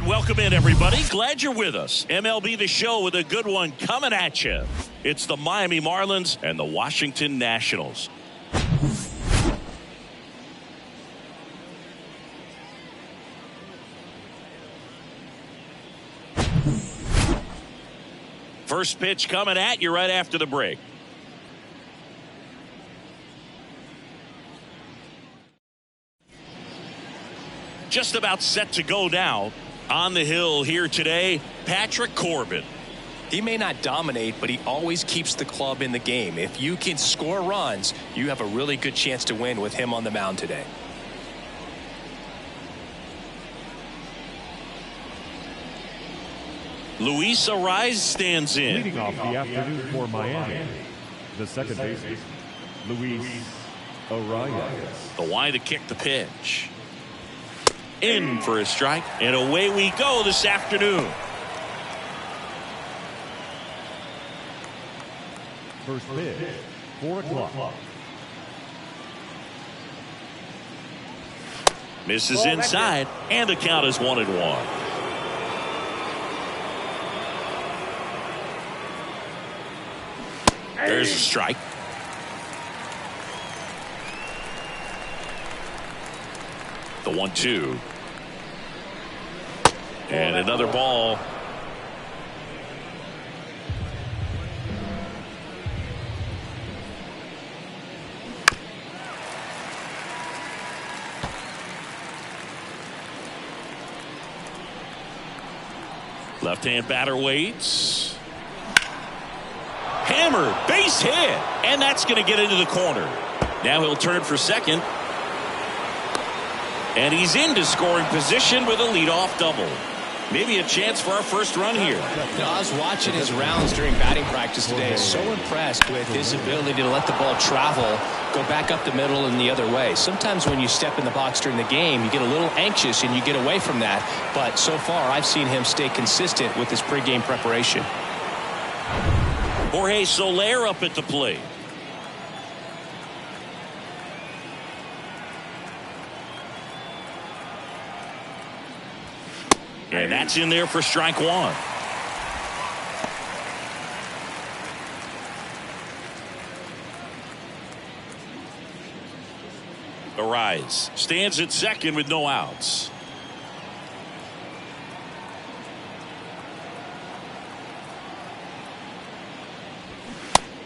Welcome in, everybody. Glad you're with us. MLB The Show with a good one coming at you. It's the Miami Marlins and the Washington Nationals. First pitch coming at you right after the break. Just about set to go now. On the hill here today, Patrick Corbin. He may not dominate, but he always keeps the club in the game. If you can score runs, you have a really good chance to win with him on the mound today. Luis Arraez stands in. Leading off the afternoon for Miami, the second baseman, Luis Arraez. The wide to kick the pitch. In for a strike, and away we go this afternoon. First pitch, 4 o'clock. Misses inside, and the count is 1-1. There's a strike. The 1-2. And another ball. Left-hand batter waits. Hammered, base hit, and that's going to get into the corner. Now he'll turn for second. And he's into scoring position with a leadoff double. Maybe a chance for our first run here. I was watching his rounds during batting practice today. So impressed with his ability to let the ball travel, go back up the middle and the other way. Sometimes when you step in the box during the game, you get a little anxious and you get away from that. But so far, I've seen him stay consistent with his pregame preparation. Jorge Soler up at the plate. And that's in there for strike 1. Arraez stands at second with no outs.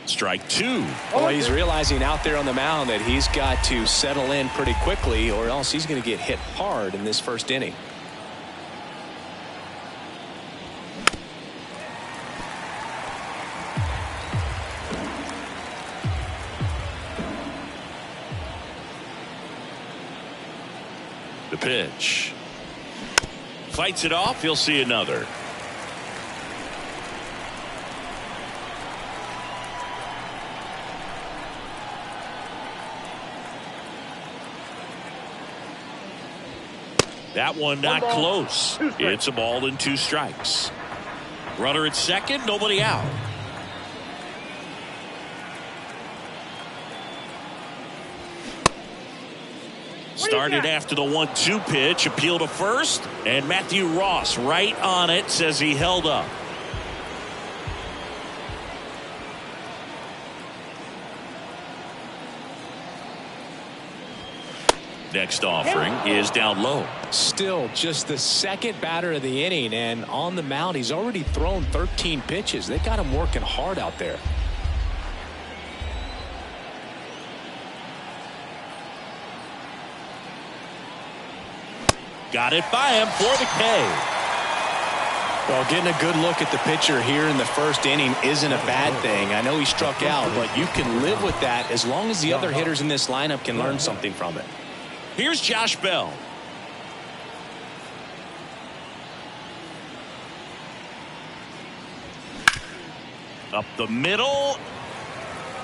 Strike 2. Well, he's realizing out there on the mound that he's got to settle in pretty quickly, or else he's going to get hit hard in this first inning. The pitch. Fights it off. He'll see another. That one not close. It's a ball and 2 strikes. Runner at second, nobody out. Started after the 1-2 pitch, appeal to first, and Matthew Ross right on it, says he held up. Next offering is down low. Still just the second batter of the inning, and on the mound he's already thrown 13 pitches. They got him working hard out there. Got it by him for the K. Well, getting a good look at the pitcher here in the first inning isn't a bad thing. I know he struck out, but you can live with that as long as the other hitters in this lineup can learn something from it. Here's Josh Bell. Up the middle.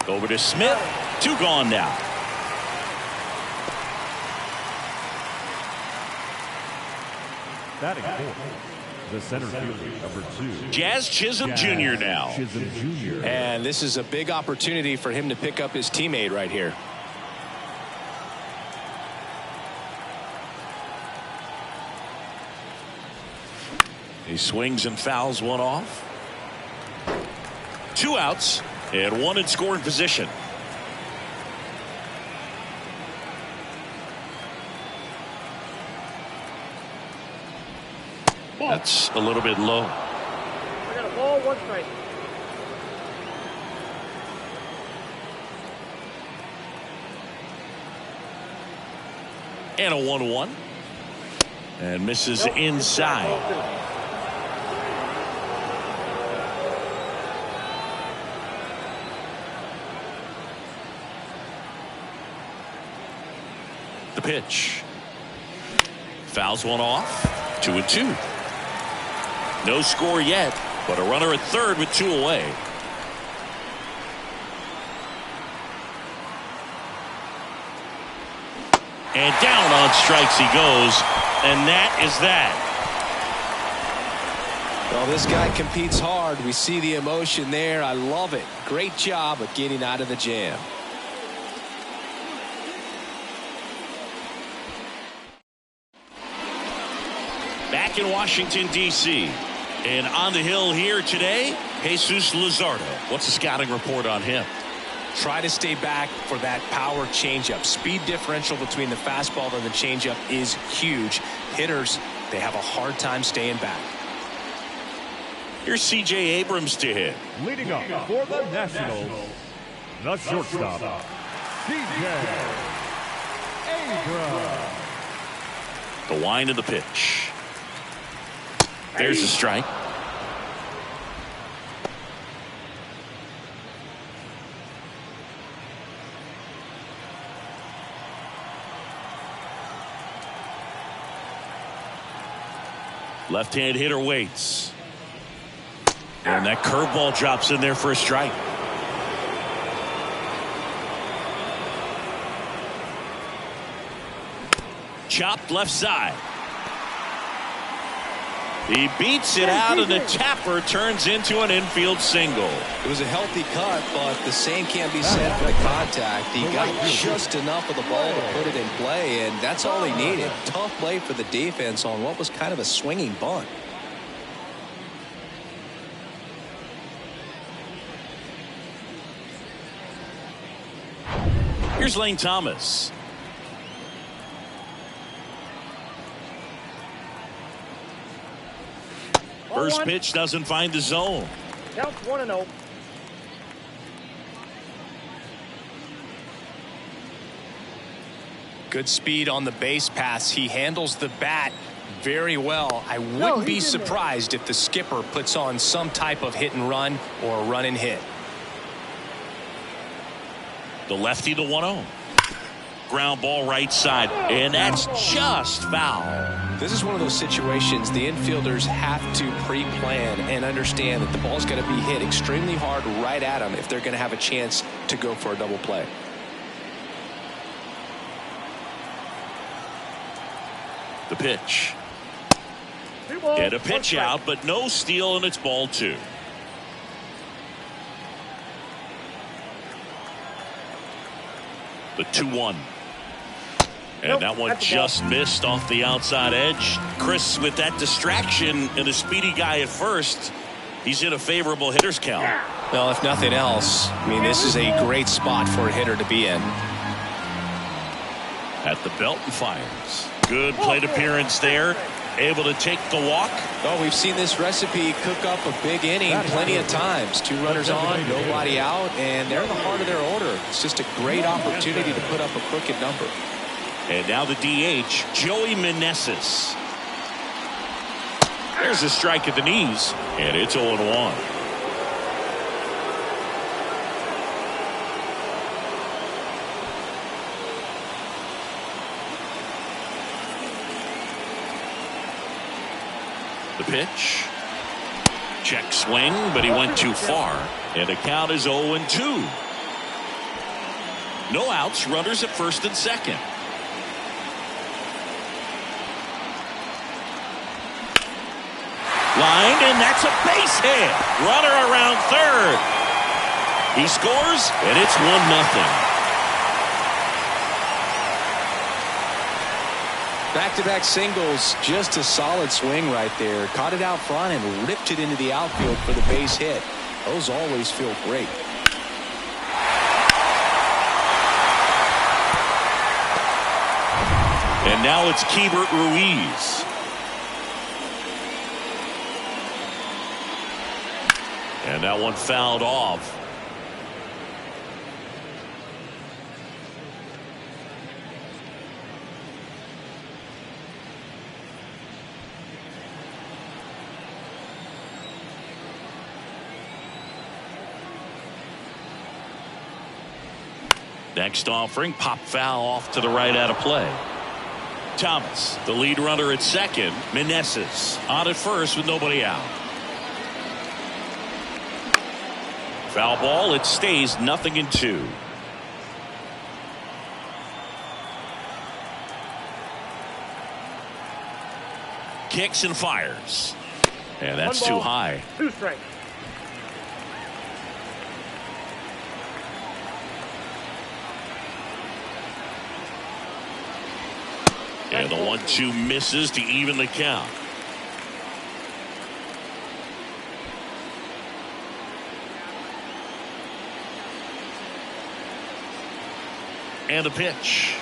Over to Smith. 2 gone now. Batting fourth, the center fielder, number 2. Jazz Chisholm Jr. now. Chisholm Jr. And this is a big opportunity for him to pick up his teammate right here. He swings and fouls one off. 2 outs and 1 in scoring position. That's a little bit low. I got a ball, 1 strike. And a 1-1. And misses inside. The pitch. Fouls one off. 2-2. No score yet, but a runner at third with 2 away. And down on strikes he goes, and that is that. Well, this guy competes hard. We see the emotion there. I love it. Great job of getting out of the jam. Back in Washington, D.C. And on the hill here today, Jesus Luzardo. What's the scouting report on him? Try to stay back for that power changeup. Speed differential between the fastball and the changeup is huge. Hitters, they have a hard time staying back. Here's C.J. Abrams to hit. Leading up for the Nationals, the shortstop, C.J. Abrams. The wind of the pitch. There's a strike. Left-hand hitter waits. And that curveball drops in there for a strike. Chopped left side. He beats it out, and the tapper turns into an infield single. It was a healthy cut, but the same can't be said for the contact. He got just enough of the ball to put it in play, and that's all he needed. Tough play for the defense on what was kind of a swinging bunt. Here's Lane Thomas. First pitch doesn't find the zone. Counts 1-0. Good speed on the base pass. He handles the bat very well. I wouldn't be surprised if the skipper puts on some type of hit and run or a run and hit. The lefty, the 1-0. Ground ball right side, and that's just foul. This is one of those situations the infielders have to pre-plan and understand that the ball's going to be hit extremely hard right at them if they're going to have a chance to go for a double play. The pitch. Get a pitch out, but no steal, and it's ball 2. The 2-1. And that one just missed off the outside edge. Chris, with that distraction and a speedy guy at first, he's in a favorable hitter's count. Well, if nothing else, I mean, this is a great spot for a hitter to be in. At the belt and fires. Good plate appearance there. Able to take the walk. Oh, we've seen this recipe cook up a big inning plenty of times. 2 runners on, nobody out, and they're in the heart of their order. It's just a great opportunity to put up a crooked number. And now the DH, Joey Meneses. There's a strike at the knees, and it's 0-1. The pitch. Check swing, but he went too far. And the count is 0-2. No outs, runners at first and second. Line, and that's a base hit. Runner around third. He scores, and it's 1-0. Back-to-back singles, just a solid swing right there. Caught it out front and ripped it into the outfield for the base hit. Those always feel great. And now it's Keibert Ruiz. And that one fouled off. Next offering, pop foul off to the right out of play. Thomas, the lead runner at second. Meneses on at first with nobody out. Foul ball, it stays 0-2. Kicks and fires. And that's too high. 2 strikes. And the 1-2 misses to even the count. And a pitch.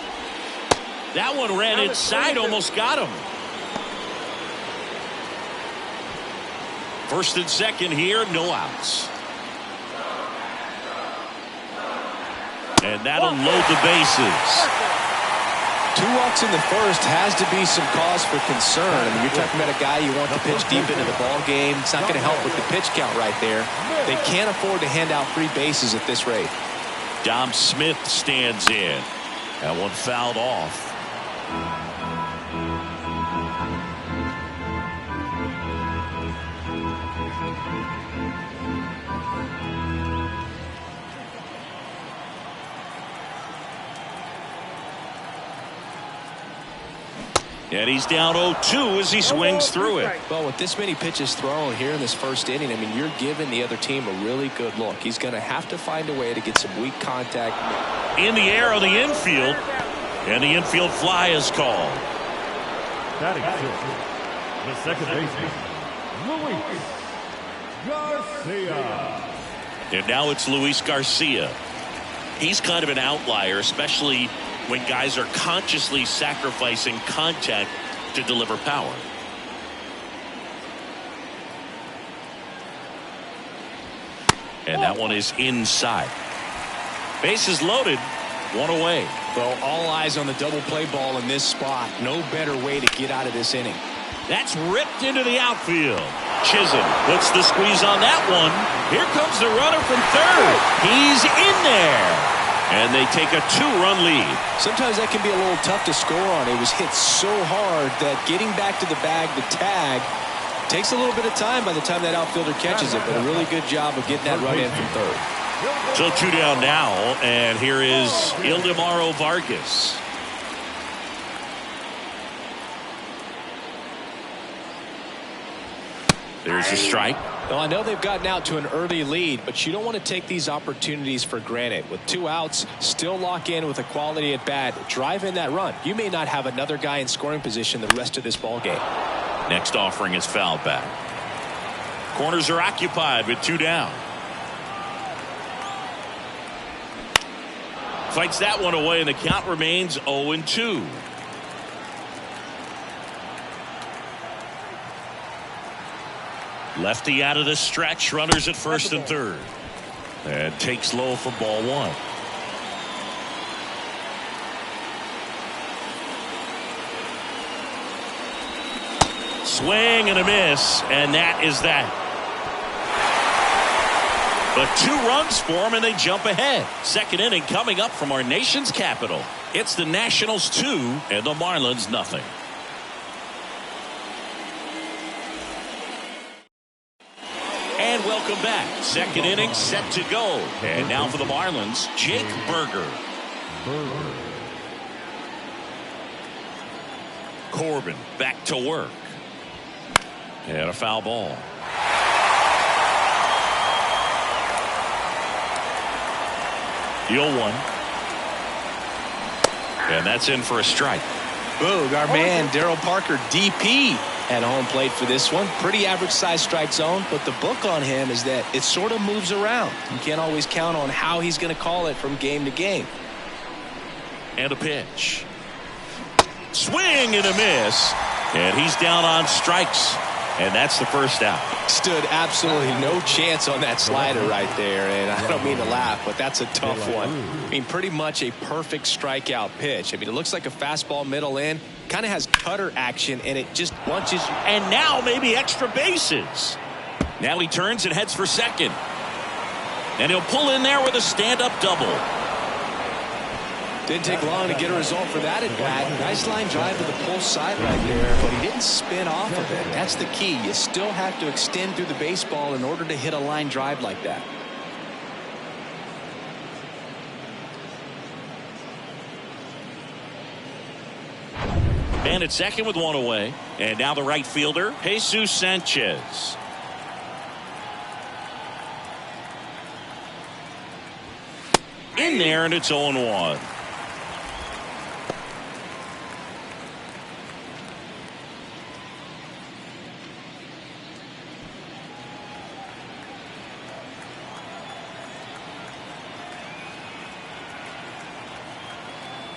That one ran inside, almost got him. First and second here, no outs. And that'll load the bases. 2 walks in the first has to be some cause for concern. I mean, you're talking about a guy you want to pitch deep into the ball game. It's not going to help with the pitch count right there. They can't afford to hand out free bases at this rate. Dom Smith stands in. That one fouled off. And he's down 0-2 as he swings through it. Well, with this many pitches thrown here in this first inning, I mean, you're giving the other team a really good look. He's going to have to find a way to get some weak contact. In the air on the infield, and the infield fly is called. Batting fifth, the second baseman, Luis Garcia. And now it's Luis Garcia. He's kind of an outlier, especially when guys are consciously sacrificing contact to deliver power. And that one is inside. Bases loaded, 1 away. Well, all eyes on the double play ball in this spot. No better way to get out of this inning. That's ripped into the outfield. Chisholm puts the squeeze on that one. Here comes the runner from third. He's in there. And they take a 2-run lead. Sometimes that can be a little tough to score on. It was hit so hard that getting back to the bag, the tag, takes a little bit of time by the time that outfielder catches it. But a really good job of getting that run in from third. So 2 down now, and here is Ildemaro Vargas. There's a strike. Well, I know they've gotten out to an early lead, but you don't want to take these opportunities for granted. With 2 outs, still lock in with a quality at bat. Drive in that run. You may not have another guy in scoring position the rest of this ball game. Next offering is fouled back. Corners are occupied with 2 down. Fights that one away, and the count remains 0-2. Lefty out of the stretch, runners at first and third. And takes low for ball 1. Swing and a miss, and that is that. But 2 runs for them, and they jump ahead. Second inning coming up from our nation's capital. It's the Nationals 2 and the Marlins 0. And welcome back. Second inning set to go. And now for the Marlins, Jake Burger. Corbin back to work. And a foul ball. The 0-1. And that's in for a strike. Boog, our man Darryl Parker, DP, at home plate for this one. Pretty average size strike zone, but the book on him is that it sort of moves around. You can't always count on how he's going to call it from game to game. And a pitch. Swing and a miss. And he's down on strikes. And that's the first out. Stood absolutely no chance on that slider right there. And I don't mean to laugh, but that's a tough one. I mean, pretty much a perfect strikeout pitch. I mean, it looks like a fastball middle in. Kind of has cutter action, and it just bunches you. And now maybe extra bases. Now he turns and heads for second. And he'll pull in there with a stand-up double. Didn't take long to get a result for that at bat. Nice line drive to the pull side right there, but he didn't spin off of it. That's the key. You still have to extend through the baseball in order to hit a line drive like that. Man at second with one away. And now the right fielder, Jesus Sanchez. In there, and it's 0-1.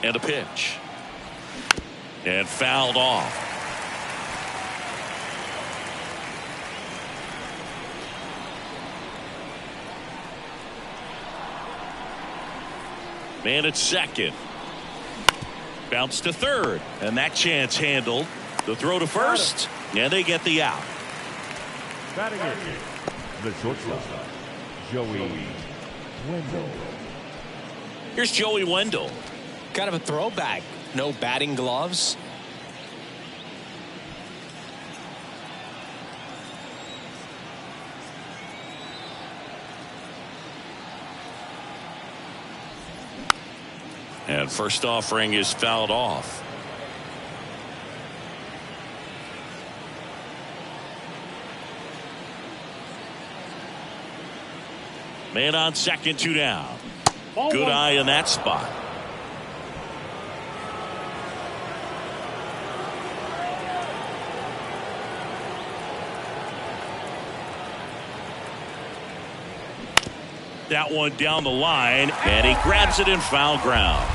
And a pitch. And fouled off. Man at second. Bounce to third. And that chance handled. The throw to first. And they get the out. Batting it, the shortstop, Joey Wendell. Here's Joey Wendell. Kind of a throwback. No batting gloves. And first offering is fouled off. Man on second, 2 down. Good eye in that spot. That one down the line, and he grabs it in foul ground.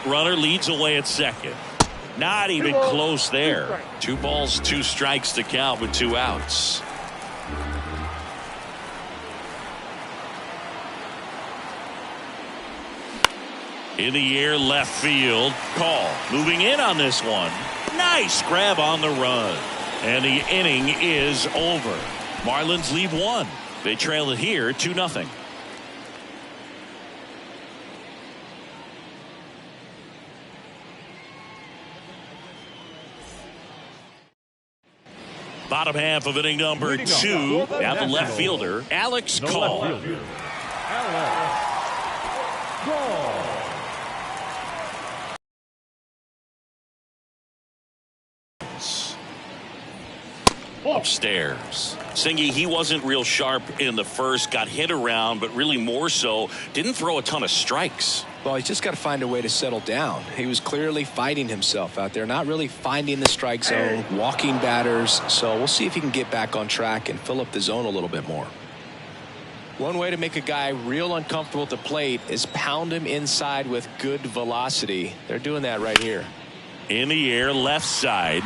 Runner leads away at second. Not even close there. 2 balls, 2 strikes to count with 2 outs. In the air, left field. Call. Moving in on this one. Nice grab on the run. And the inning is over. Marlins lead 1. They trail it here 2-0. Bottom half of inning number 2. Now the left fielder, Alex Call. Alex Call. Upstairs. Singy, he wasn't real sharp in the first, got hit around, but really more so, didn't throw a ton of strikes. Well, he's just got to find a way to settle down. He was clearly fighting himself out there, not really finding the strike zone, walking batters. So we'll see if he can get back on track and fill up the zone a little bit more. One way to make a guy real uncomfortable at the plate is pound him inside with good velocity. They're doing that right here. In the air, left side.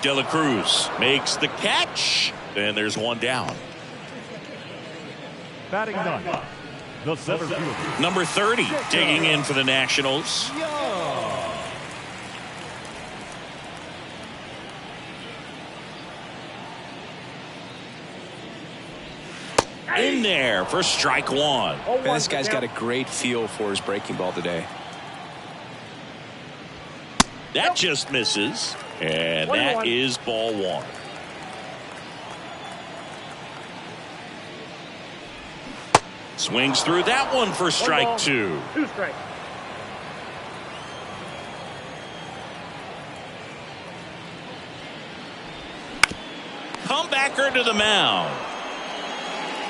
De La Cruz makes the catch, and there's one down. Batting 9, the center fielder, Number 30 digging in for the Nationals. In there for strike 1. Man, this guy's got a great feel for his breaking ball today. That just misses. And that is ball 1. Swings through that one for strike 2. 2 strikes. Comebacker to the mound.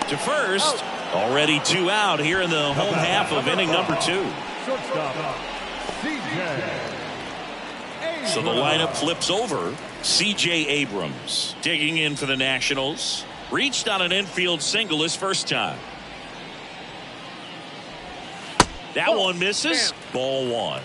To first, Already 2 out here in the home half of inning number 2. Shortstop, CJ. So the lineup flips over. C.J. Abrams digging in for the Nationals. Reached on an infield single his first time. That one misses. Ball 1.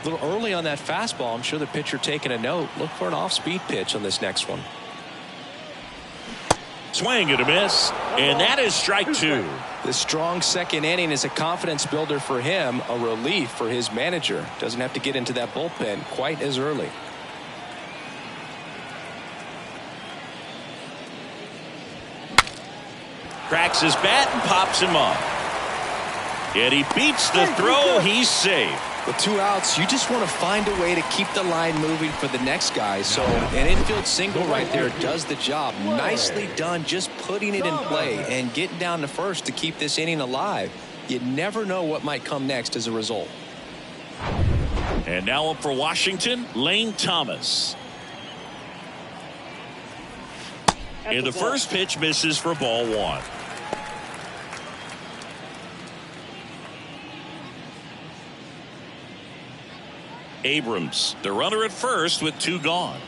A little early on that fastball. I'm sure the pitcher taking a note. Look for an off-speed pitch on this next one. Swing and a miss, and that is strike 2. The strong second inning is a confidence builder for him, a relief for his manager. Doesn't have to get into that bullpen quite as early. Cracks his bat and pops him up. And he beats the throw. He's safe. With 2 outs, you just want to find a way to keep the line moving for the next guy. So an infield single right there does the job. Nicely done, just putting it in play and getting down to first to keep this inning alive. You never know what might come next as a result. And now up for Washington, Lane Thomas. And the first pitch misses for ball 1. Abrams, the runner at first with 2 gone.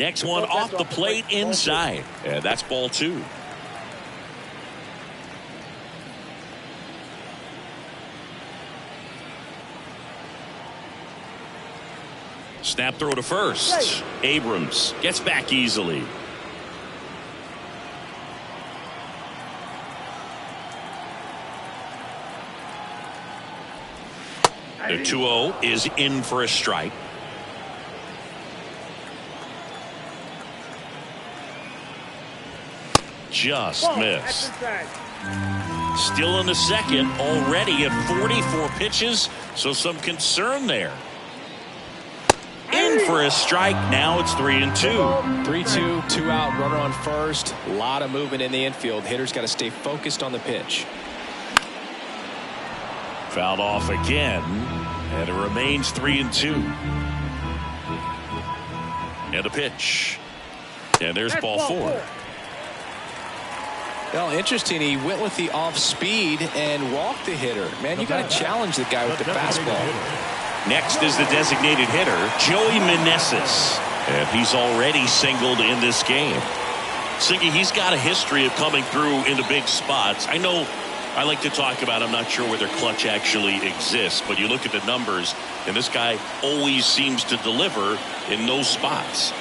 Next one off the plate inside. And that's ball 2. Snap throw to first. Abrams gets back easily. The 2-0 is in for a strike. Just missed. Still in the second, already at 44 pitches, so some concern there. In for a strike. Now it's 3-2. 3-2, 2 out, runner on first. A lot of movement in the infield. Hitter's got to stay focused on the pitch. Fouled off again, and it remains 3-2. And a pitch. And there's ball 4. Well, interesting. He went with the off speed and walked the hitter. Man, you got to challenge the guy with the fastball. Next is the designated hitter, Joey Meneses. And he's already singled in this game. Siggy, he's got a history of coming through in the big spots. I know I like to talk about, I'm not sure whether clutch actually exists, but you look at the numbers, and this guy always seems to deliver in those spots.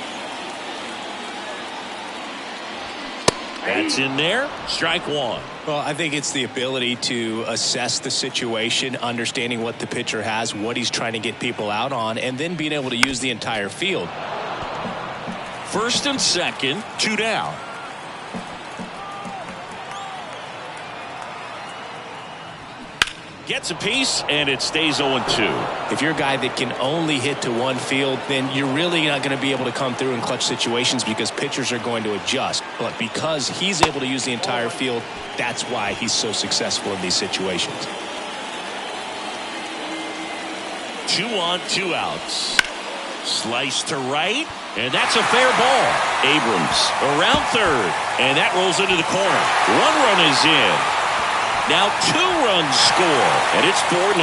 That's in there. Strike 1. Well, I think it's the ability to assess the situation, understanding what the pitcher has, what he's trying to get people out on, and then being able to use the entire field. First and second, 2 down. Gets a piece, and it stays 0-2. If you're a guy that can only hit to one field, then you're really not going to be able to come through in clutch situations because pitchers are going to adjust. But because he's able to use the entire field, that's why he's so successful in these situations. 2 on, 2 outs. Slice to right, and that's a fair ball. Abrams around third, and that rolls into the corner. 1 run is in. Now 2 runs score, and it's 4-0.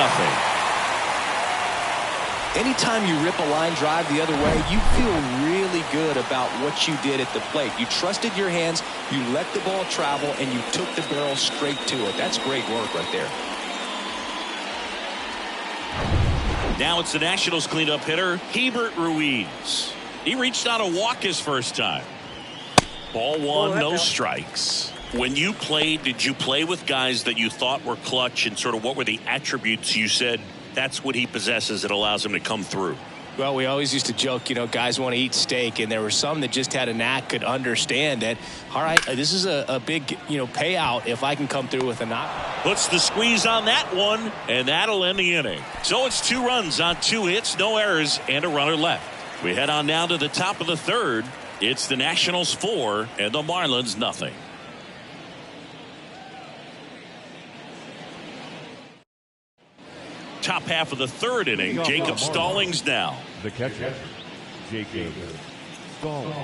Anytime you rip a line drive the other way, you feel really good about what you did at the plate. You trusted your hands, you let the ball travel, and you took the barrel straight to it. That's great work right there. Now it's the Nationals cleanup hitter, Hebert Ruiz. He reached out a walk his first time. Ball 1, no strikes. When you played, did you play with guys that you thought were clutch, and sort of what were the attributes you said that's what he possesses that allows him to come through? Well, we always used to joke, guys want to eat steak, and there were some that just had a knack, could understand that, all right, this is a big, payout if I can come through with a knock. Puts the squeeze on that one, and that'll end the inning. So it's 2 runs on 2 hits, no errors, and a runner left. We head on down to the top of the third. It's the Nationals 4 and the Marlins nothing. top half of the third inning. Jacob Stallings now. The catcher, Jacob Stallings.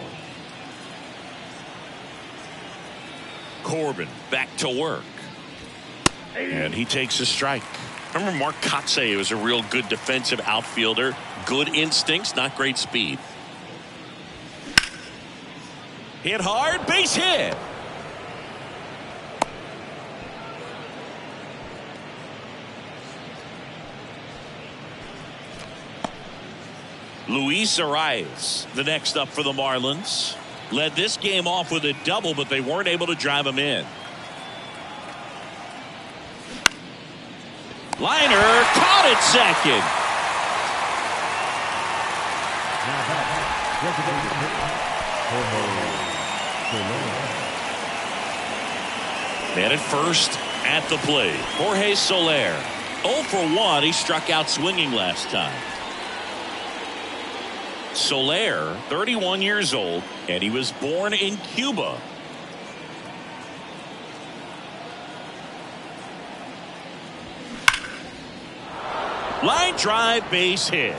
Corbin back to work. And he takes a strike. Remember Mark Kotsay was a real good defensive outfielder. Good instincts, not great speed. Hit hard, base hit. Luis Arias, the next up for the Marlins. Led this game off with a double, but they weren't able to drive him in. Liner caught at second. Man at first at the plate, Jorge Soler. 0 for 1. He struck out swinging last time. Soler, 31 years old, and he was born in Cuba. Line drive, base hit.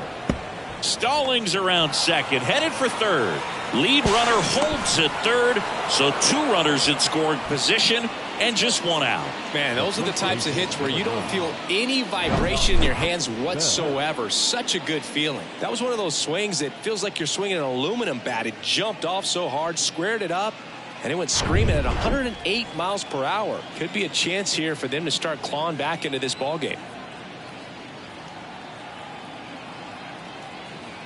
Stallings around second, headed for third. Lead runner holds at third, so 2 runners in scoring position and just 1 out. Man, those are the types of hits where you don't feel any vibration in your hands whatsoever. Such a good feeling. That was one of those swings that feels like you're swinging an aluminum bat. It jumped off so hard, squared it up, and it went screaming at 108 miles per hour. Could be a chance here for them to start clawing back into this ballgame.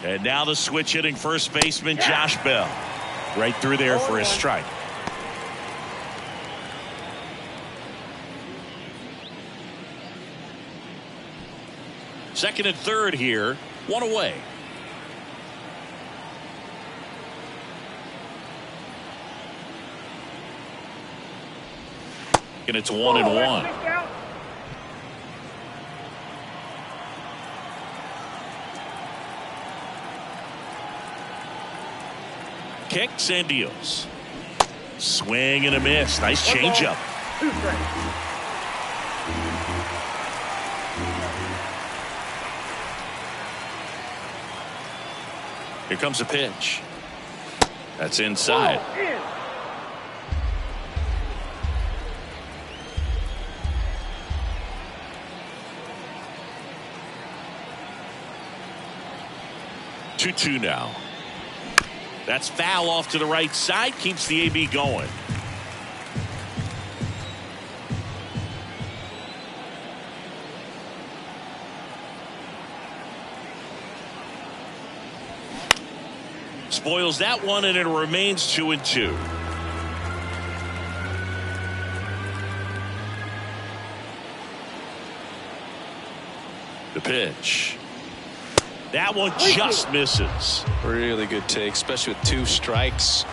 And now the switch hitting first baseman Josh Bell. Right through there for a strike. Second and third here. 1 away. And it's 1-1. Kicks and deals. Swing and a miss. Nice changeup. 2 strikes. Here comes a pitch. That's inside. In. Two now. That's foul off to the right side. Keeps the AB going. Spoils that one, and it remains 2-2. The pitch. That one just misses. Really good take, especially with 2 strikes.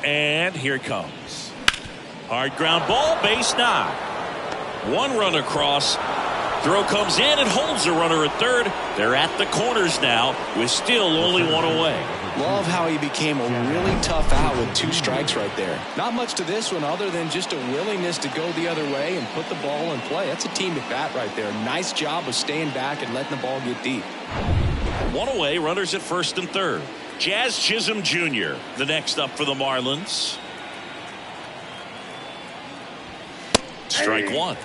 And here it comes. Hard ground ball, base knock. 1 run across. Throw comes in and holds the runner at third. They're at the corners now with still only 1 away. Love how he became a really tough out with 2 strikes right there. Not much to this one other than just a willingness to go the other way and put the ball in play. That's a team at bat right there. Nice job of staying back and letting the ball get deep. 1 away, runners at first and third. Jazz Chisholm Jr. the next up for the Marlins. Strike 1.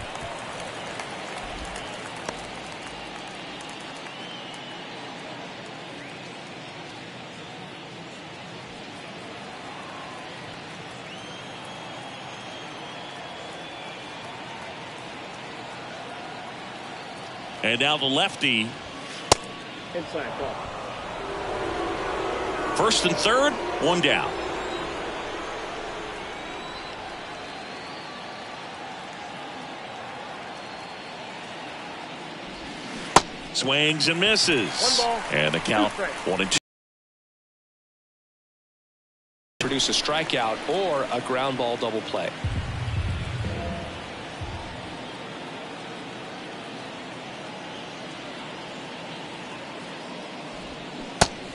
And now the lefty. Inside ball. First and third, 1 down. Swings and misses. 1 ball. And the count 1-2. Produce a strikeout or a ground ball double play.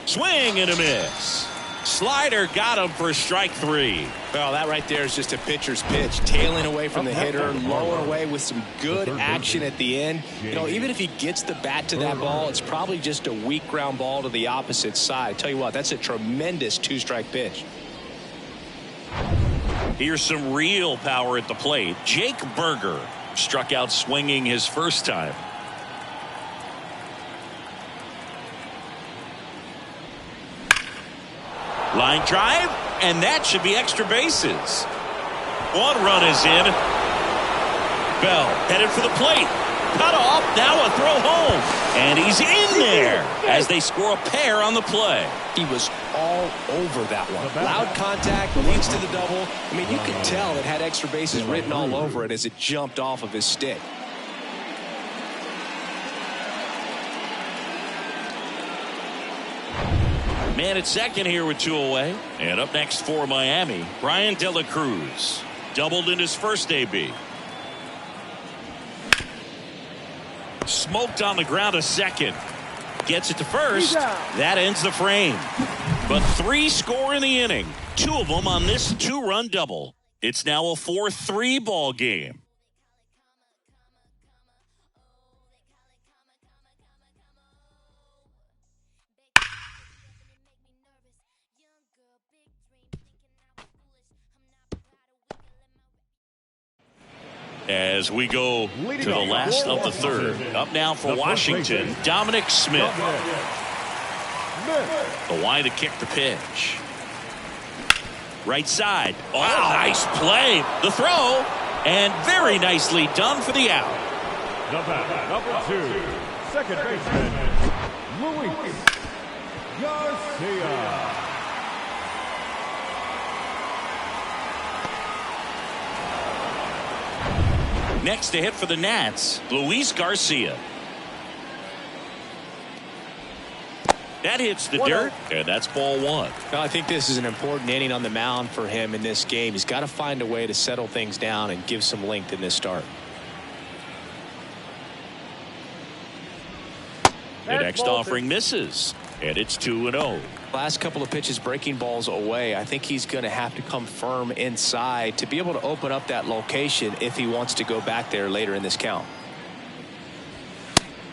Swing and a miss. Slider got him for strike 3. Well, that right there is just a pitcher's pitch. Tailing away from the hitter, low and away with some good action at the end. You know, even if he gets the bat to that ball, it's probably just a weak ground ball to the opposite side. I tell you what, that's a tremendous 2-strike pitch. Here's some real power at the plate. Jake Berger struck out swinging his first time. Line drive, and that should be extra bases. 1 run is in. Bell headed for the plate. Cut off, now a throw home. And he's in there as they score a pair on the play. He was all over that one. Loud contact, leads to the double. I mean, you could tell it had extra bases written all over it as it jumped off of his stick. Man at second here with 2 away. And up next for Miami, Brian De La Cruz. Doubled in his first AB. Smoked on the ground to second. Gets it to first. That ends the frame. But 3 score in the inning. 2 of them on this 2-run double. It's now a 4-3 ball game. As we go to the last of the third. Up now for Washington, Dominic Smith. The wide to kick the pitch. Right side. Oh, nice play. The throw. And very nicely done for the out. Number 2, second baseman, Luis Garcia. Next to hit for the Nats, Luis Garcia. That hits the dirt, and that's ball 1. Well, I think this is an important inning on the mound for him in this game. He's got to find a way to settle things down and give some length in this start. The next offering misses, and it's 2-0. Last couple of pitches breaking balls away. I think he's going to have to come firm inside to be able to open up that location if he wants to go back there later in this count.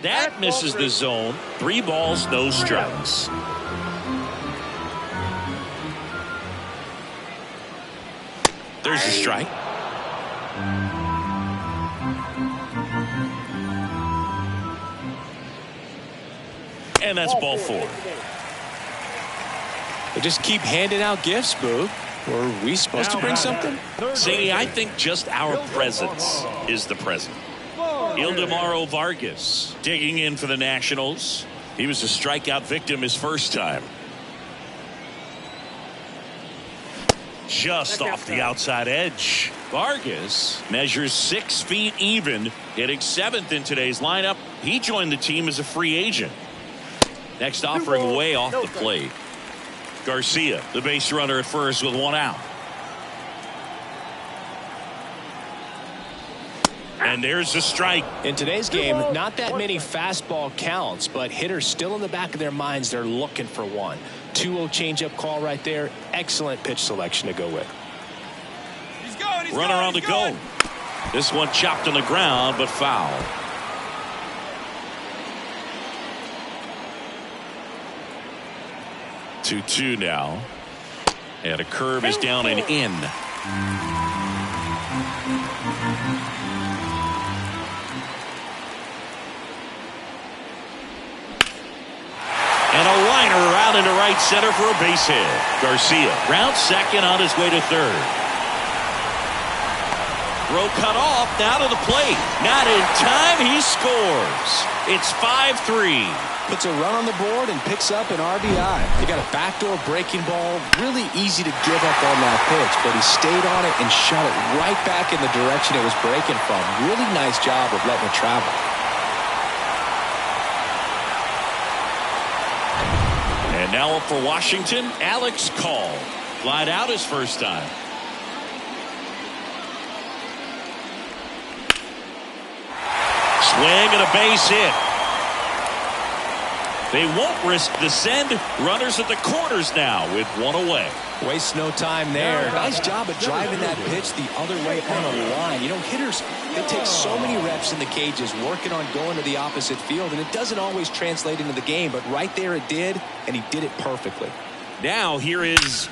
That misses the zone. 3 balls, no strikes. There's a strike. And that's ball 4. They just keep handing out gifts, Boo. Were we supposed to bring something? See, I think just our presence is the present. Ildemaro Vargas digging in for the Nationals. He was a strikeout victim his first time. Just off the outside edge. Vargas measures 6 feet even, hitting 7th in today's lineup. He joined the team as a free agent. Next offering way off the plate. Garcia, the base runner at first with 1 out. And there's a strike. In today's game, not that many fastball counts, but hitters still in the back of their minds, they're looking for one. 2-0 changeup call right there. Excellent pitch selection to go with. Runner on the go. This one chopped on the ground, but foul. Two now. And a curve is down and in. And a liner out into right center for a base hit. Garcia rounds second on his way to third. Throw cut off, now to the plate. Not in time, he scores. It's 5-3. Puts a run on the board and picks up an RBI. He got a backdoor breaking ball. Really easy to give up on that pitch, but he stayed on it and shot it right back in the direction it was breaking from. Really nice job of letting it travel. And now up for Washington, Alex Call. Flied out his first time. Swing and a base hit. They won't risk the send. Runners at the corners now with one away. Waste no time there. Nice job of driving that pitch the other way on the line. You know, hitters, they take so many reps in the cages working on going to the opposite field, and it doesn't always translate into the game, but right there it did, and he did it perfectly. Now here is,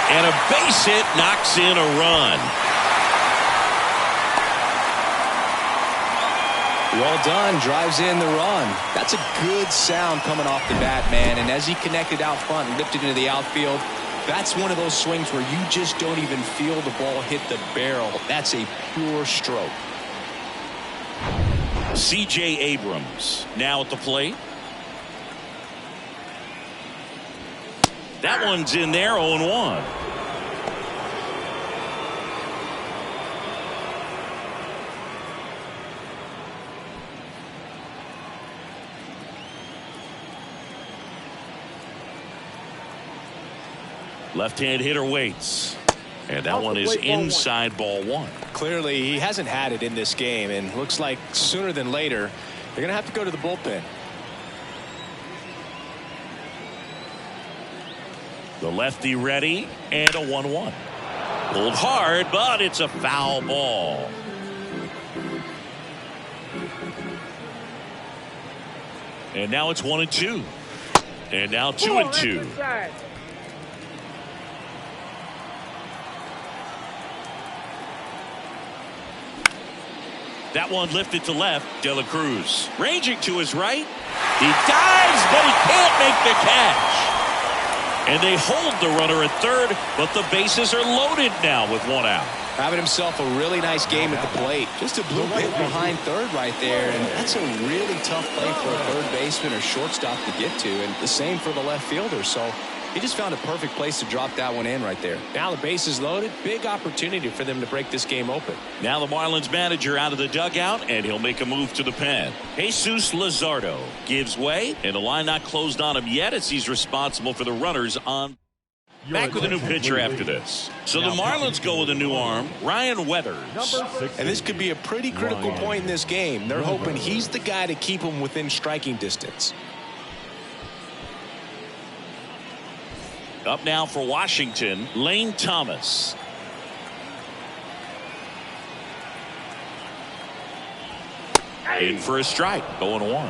and a base hit knocks in a run. Well done, drives in the run. That's a good sound coming off the bat, man, and as he connected out front and lifted into the outfield, that's one of those swings where you just don't even feel the ball hit the barrel. That's a pure stroke. C.J. Abrams now at the plate. That one's in there, 0-1. Left-hand hitter waits. And that one is inside ball one. Clearly, he hasn't had it in this game, and looks like sooner than later, they're going to have to go to the bullpen. The lefty ready, and a 1-1. Pulled hard, but it's a foul ball. And now it's 1-2. And now 2-2. That one lifted to left. De La Cruz ranging to his right. He dives, but he can't make the catch. And they hold the runner at third, but the bases are loaded now with one out. Having himself a really nice game at the plate. Just a blue hit behind third right there, and that's a really tough play for a third baseman or shortstop to get to, and the same for the left fielder. So he just found a perfect place to drop that one in right there. Now the base is loaded. Big opportunity for them to break this game open. Now the Marlins manager out of the dugout, and he'll make a move to the pen. Jesus Luzardo gives way, and the line not closed on him yet as he's responsible for the runners on. Back with a new pitcher after this. So the Marlins go with a new arm, Ryan Weathers. And this could be a pretty critical point in this game. They're hoping he's the guy to keep them within striking distance. Up now for Washington, Lane Thomas. In for a strike, 0-1.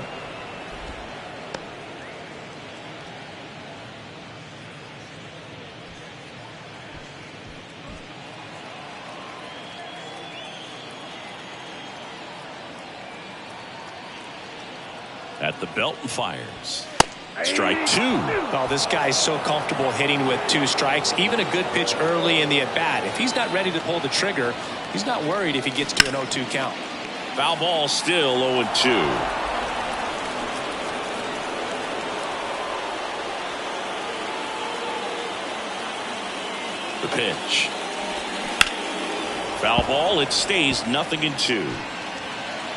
At the belt and fires. Strike two. Oh, this guy's so comfortable hitting with two strikes. Even a good pitch early in the at-bat. If he's not ready to pull the trigger, he's not worried if he gets to an 0-2 count. Foul ball, still 0-2. The pitch. Foul ball, it stays 0-2.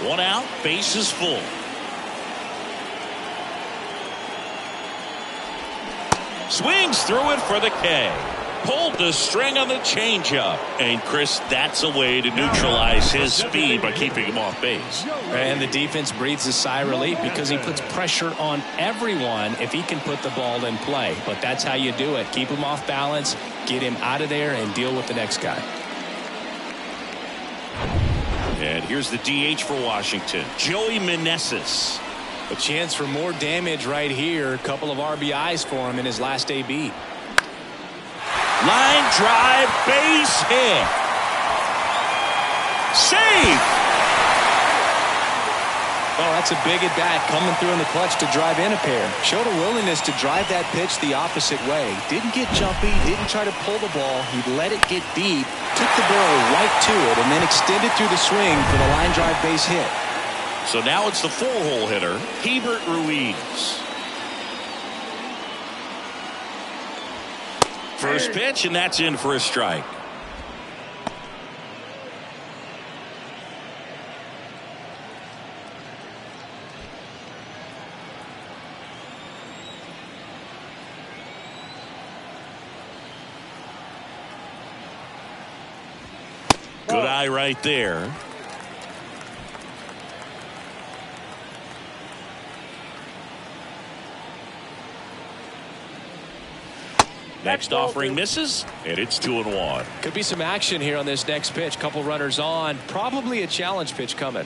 One out, base is full. Swings through it for the K. Pulled the string on the changeup. And Chris, that's a way to neutralize his speed by keeping him off base. And the defense breathes a sigh of relief because he puts pressure on everyone if he can put the ball in play. But that's how you do it. Keep him off balance, get him out of there, and deal with the next guy. And here's the DH for Washington, Joey Meneses. A chance for more damage right here. A couple of RBIs for him in his last AB. Line drive, base hit. Safe. Oh, that's a big at bat coming through in the clutch to drive in a pair. Showed a willingness to drive that pitch the opposite way. Didn't get jumpy, didn't try to pull the ball. He let it get deep, took the barrel right to it, and then extended through the swing for the line drive base hit. So now it's the four-hole hitter, Hebert Ruiz. First pitch, and that's in for a strike. Good eye right there. Next offering misses, and it's 2-1. Could be some action here on this next pitch. Couple runners on. Probably a challenge pitch coming.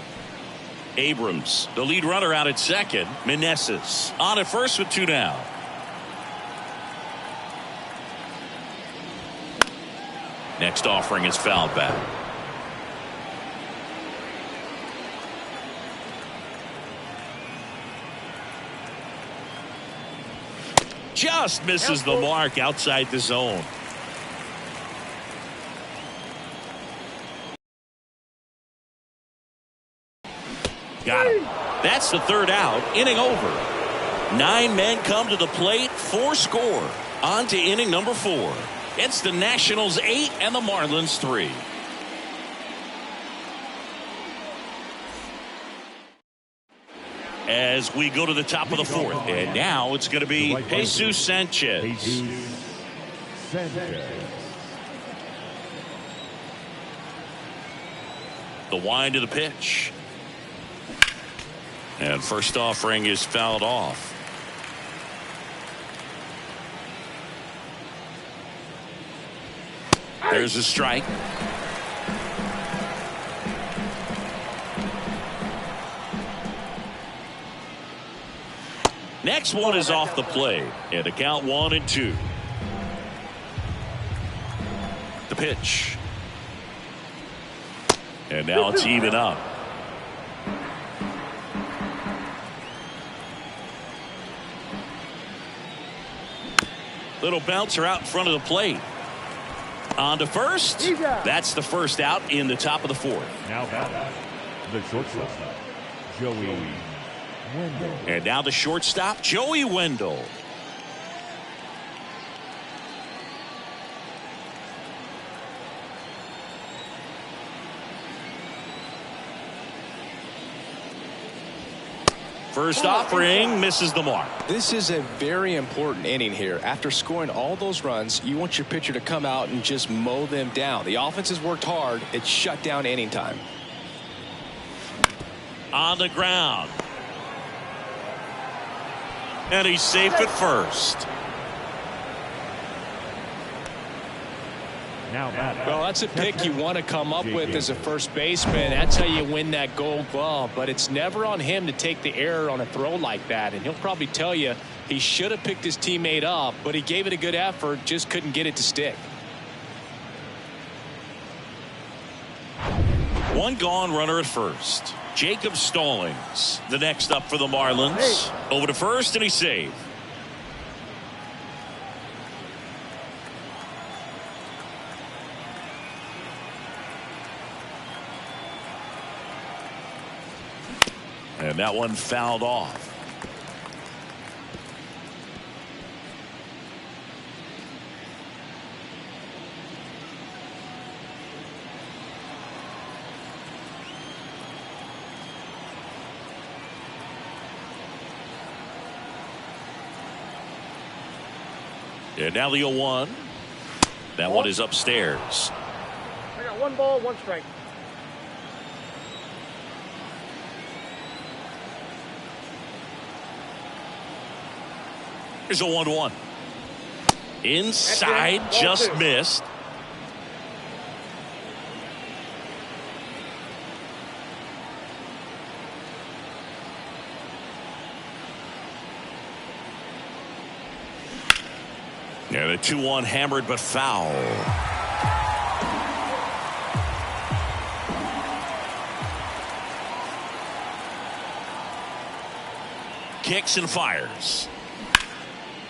Abrams, the lead runner, out at second. Meneses on at first with 2 down. Next offering is fouled back. Just misses the mark outside the zone. Got him. That's the third out. Inning over. 9 men come to the plate. 4 score. On to inning number 4. It's the Nationals 8 and the Marlins 3. As we go to the top of the 4th, and now it's going to be Jesus Sanchez. The wind of the pitch. And first offering is fouled off. There's a strike. Next one is off the plate, and a count 1-2. The pitch. And now it's even up. Little bouncer out in front of the plate. On to first. That's the first out in the top of the 4th. Now batting, the shortstop, Joey Wendell. And now the shortstop, Joey Wendell. First offering misses the mark. This is a very important inning here. After scoring all those runs, you want your pitcher to come out and just mow them down. The offense has worked hard. It's shut down inning time. On the ground. And he's safe at first. Now batting. Well, that's a pick you want to come up with as a first baseman. That's how you win that gold glove. But it's never on him to take the error on a throw like that. And he'll probably tell you he should have picked his teammate up, but he gave it a good effort, just couldn't get it to stick. One gone, runner at first. Jacob Stallings, the next up for the Marlins. Over to first, and he's saved. And that one fouled off. And now the 0-1. That one is upstairs. I got 1 ball, 1 strike. Here's a 1-1. Inside, just missed. And a 2-1 hammered but foul. Kicks and fires.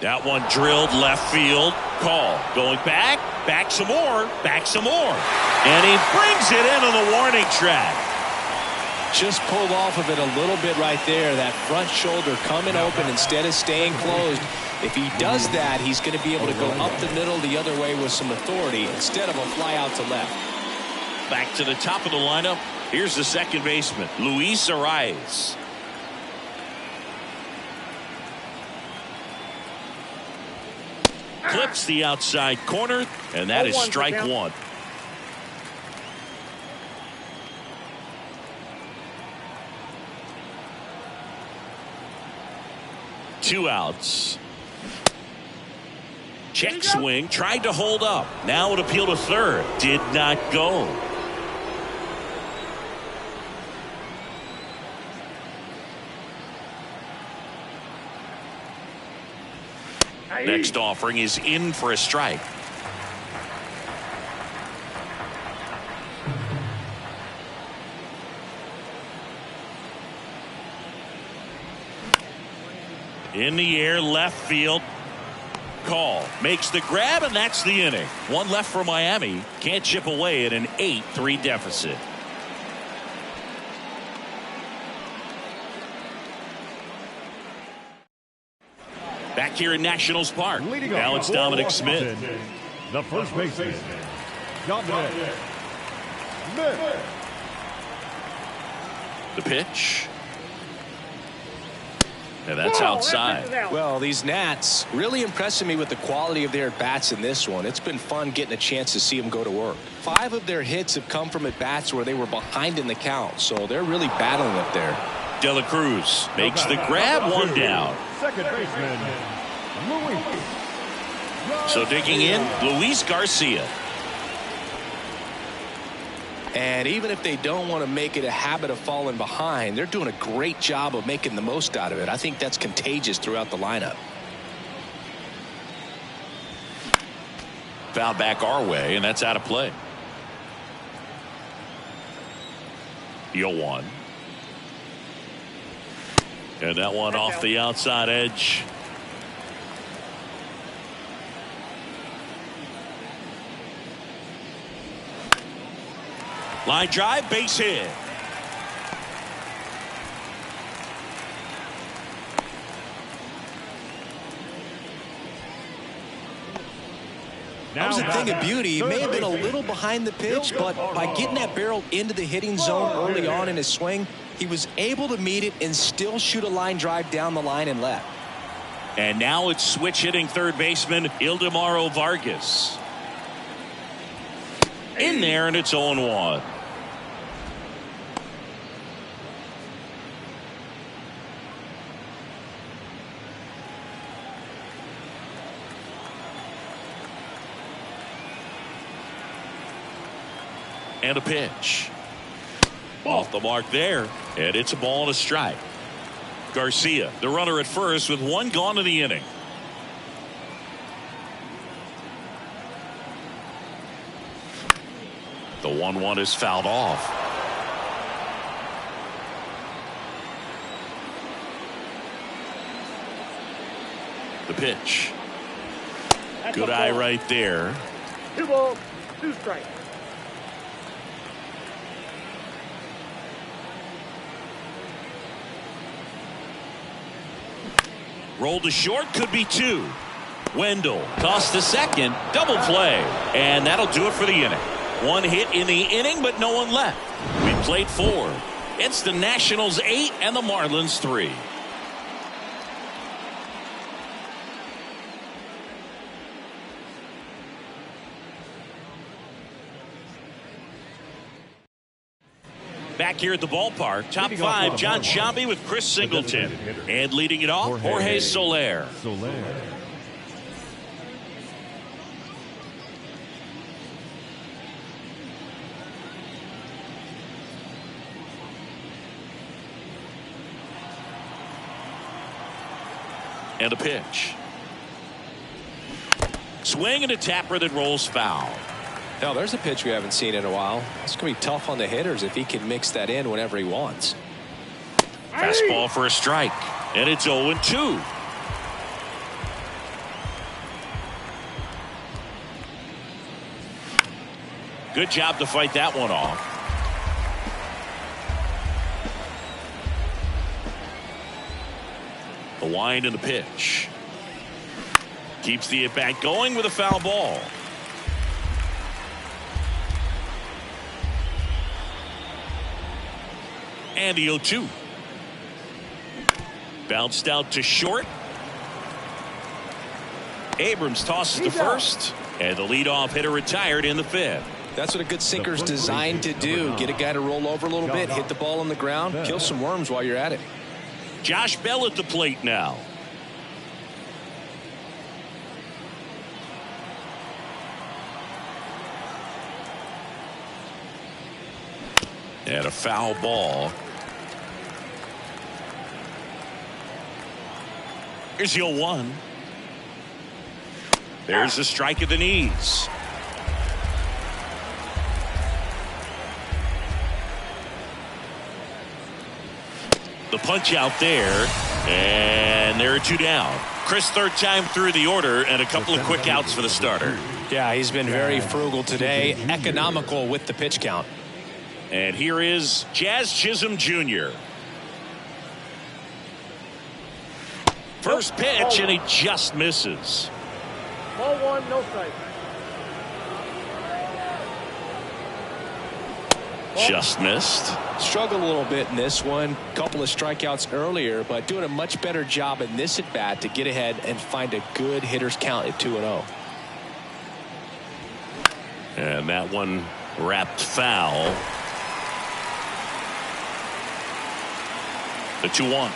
That one drilled left field. Call. Going back. Back some more. Back some more. And he brings it into the warning track. Just pulled off of it a little bit right there. That front shoulder coming open instead of staying closed. If he does that, he's going to be able to go up the middle the other way with some authority instead of a fly out to left. Back to the top of the lineup. Here's the second baseman, Luis Arias. Clips the outside corner, and that is strike 1. Two outs. Check swing, tried to hold up. Now an appeal to third. Did not go. Next offering is in for a strike. In the air, left field. Call. Makes the grab, and that's the inning. One left for Miami. Can't chip away at an 8-3 deficit. Back here in Nationals Park. Now it's Dominic Smith. The first baseman, Dominic Smith. The pitch. And that's outside. Well, these Nats really impressing me with the quality of their at-bats in this one. It's been fun getting a chance to see them go to work. 5 of their hits have come from at-bats where they were behind in the count, so they're really battling up there. De La Cruz makes the grab, one down. Second baseman, Luis. So digging in, Luis Garcia. And even if they don't want to make it a habit of falling behind, they're doing a great job of making the most out of it. I think that's contagious throughout the lineup. Foul back our way, and that's out of play. 0-1. And that one off the outside edge. Line drive, base hit. That was a thing of beauty. He may have been a little behind the pitch, but by getting that barrel into the hitting zone early on in his swing, he was able to meet it and still shoot a line drive down the line and left. And now it's switch hitting third baseman Ildemaro Vargas. In there, and it's 0-1. And a pitch. Off the mark there, and it's a ball and a strike. Garcia, the runner at first with one gone in the inning. The 1-1 is fouled off. The pitch. Good eye right there. 2 balls, 2 strikes. Rolled to short, could be 2. Wendell tossed to second, double play, and that'll do it for the inning. 1 hit in the inning, but no one left. We played 4. It's the Nationals 8 and the Marlins 3. Back here at the ballpark, top 5, John Sciambi with Chris Singleton. And leading it off, Jorge Soler. And a pitch. Swing and a tapper that rolls foul. Now there's a pitch we haven't seen in a while. It's going to be tough on the hitters if he can mix that in whenever he wants. Fastball for a strike. And it's 0-2. Good job to fight that one off. The wind and the pitch. Keeps the at-bat going with a foul ball. And the 0-2. Bounced out to short. Abrams tosses to first. And the leadoff hitter retired in the 5th. That's what a good sinker's designed to do. Get a guy to roll over a little bit, hit the ball on the ground, kill some worms while you're at it. Josh Bell at the plate now. And a foul ball. Here's the 0-1. There's a strike at the knees. The punch out there, and there are 2 down. Chris, third time through the order, and a couple of quick outs for the starter. Yeah, he's been very frugal today, economical with the pitch count. And here is Jazz Chisholm Jr. First pitch, and he just misses. Ball 1, no strike. Just missed. Struggled a little bit in this one. Couple of strikeouts earlier, but doing a much better job in this at bat to get ahead and find a good hitter's count at 2-0. And that one wrapped foul. The 2-1.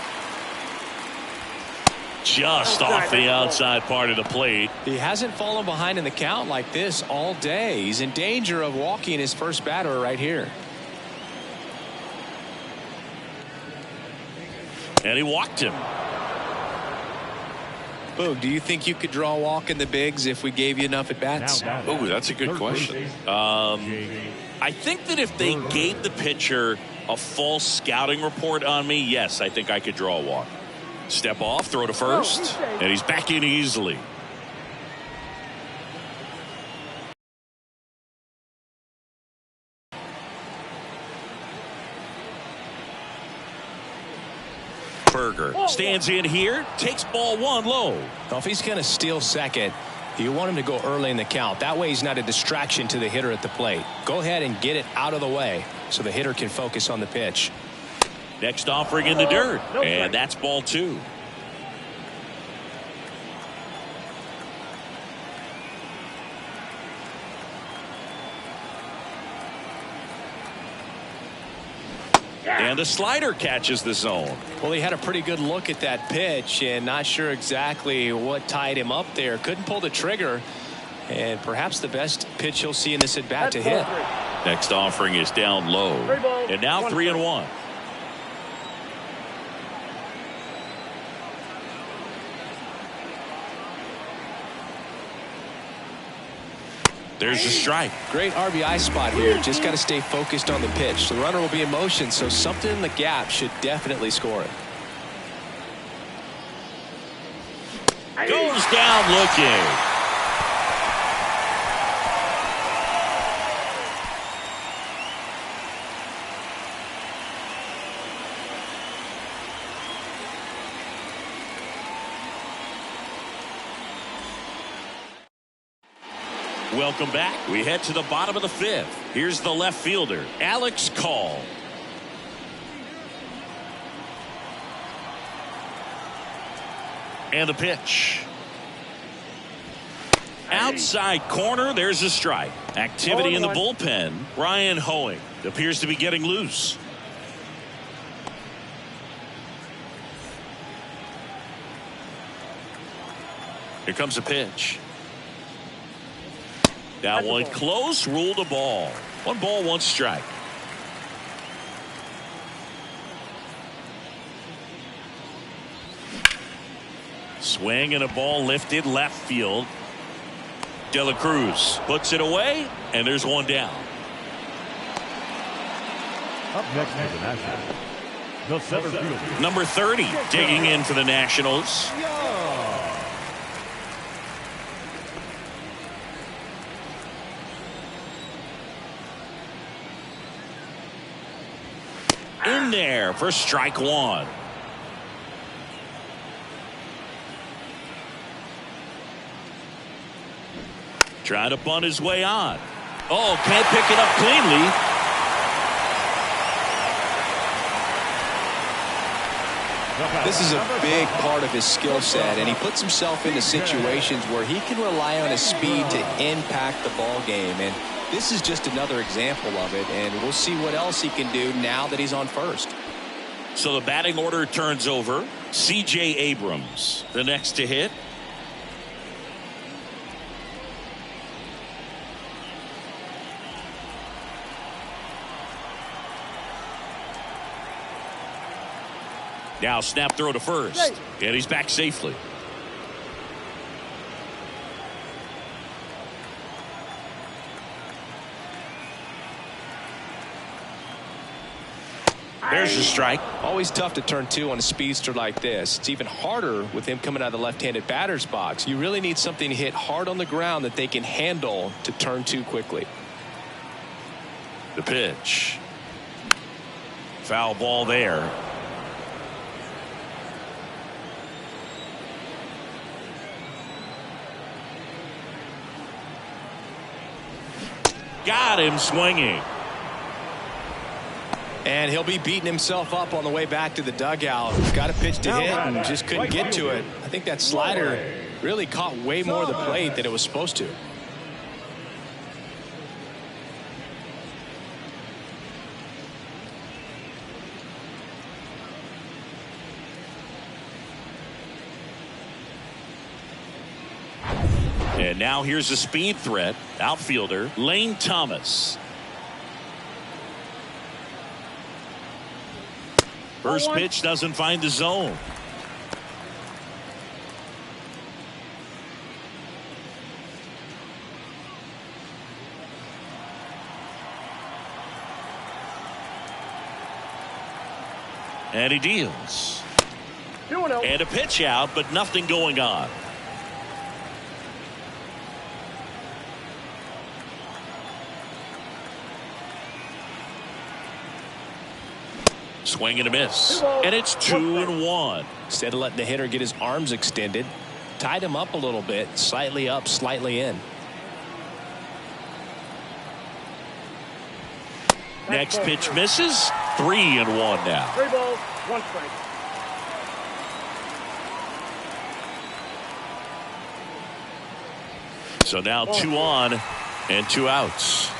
Just off the outside part of the plate. He hasn't fallen behind in the count like this all day. He's in danger of walking his first batter right here. And he walked him. Boog, do you think you could draw a walk in the bigs if we gave you enough at bats? Oh, that's a good question. I think that if they gave the pitcher a false scouting report on me, yes, I think I could draw a walk. Step off, throw to first, and he's back in easily. Berger stands in here, takes ball 1 low. Well, if he's going to steal second, you want him to go early in the count. That way he's not a distraction to the hitter at the plate. Go ahead and get it out of the way so the hitter can focus on the pitch. Next offering in the dirt, and that's ball 2. And a slider catches the zone. Well, he had a pretty good look at that pitch and not sure exactly what tied him up there. Couldn't pull the trigger, and perhaps the best pitch he'll see in this at bat to hit. Next offering is down low, and now 3-1. There's the strike. Great RBI spot here. Just got to stay focused on the pitch. The runner will be in motion, so something in the gap should definitely score it. Goes down looking. Welcome back. We head to the bottom of the 5th. Here's the left fielder, Alex Call. And the pitch. Outside corner, there's a strike. Activity in the bullpen. Ryan Hoeing appears to be getting loose. Here comes a pitch. That one close, ruled a ball. 1 ball, 1 strike. Swing and a ball lifted left field. De La Cruz puts it away, and there's 1 down. Up next is the Nationals. The center fielder. Number 30 digging in for the Nationals. In there for strike 1. Trying to bunt his way on. Oh, can't pick it up cleanly. This is a big part of his skill set, and he puts himself into situations where he can rely on his speed to impact the ball game. And this is just another example of it, and we'll see what else he can do now that he's on first. So the batting order turns over. C.J. Abrams, the next to hit. Now snap throw to first. And he's back safely. There's the strike. Always tough to turn two on a speedster like this. It's even harder with him coming out of the left-handed batter's box. You really need something to hit hard on the ground that they can handle to turn two quickly. The pitch. Foul ball there. Got him swinging. And he'll be beating himself up on the way back to the dugout. Got a pitch to hit and just couldn't get to it. I think that slider really caught way more of the plate than it was supposed to. And now here's a speed threat. Outfielder Lane Thomas. First pitch doesn't find the zone. And he deals. And a pitch out, but nothing going on. Swing and a miss. And it's 2-1. Instead of letting the hitter get his arms extended, tied him up a little bit, slightly up, slightly in. Next pitch misses. 3-1 now. 3 balls, 1 strike. So now 2 on and 2 outs.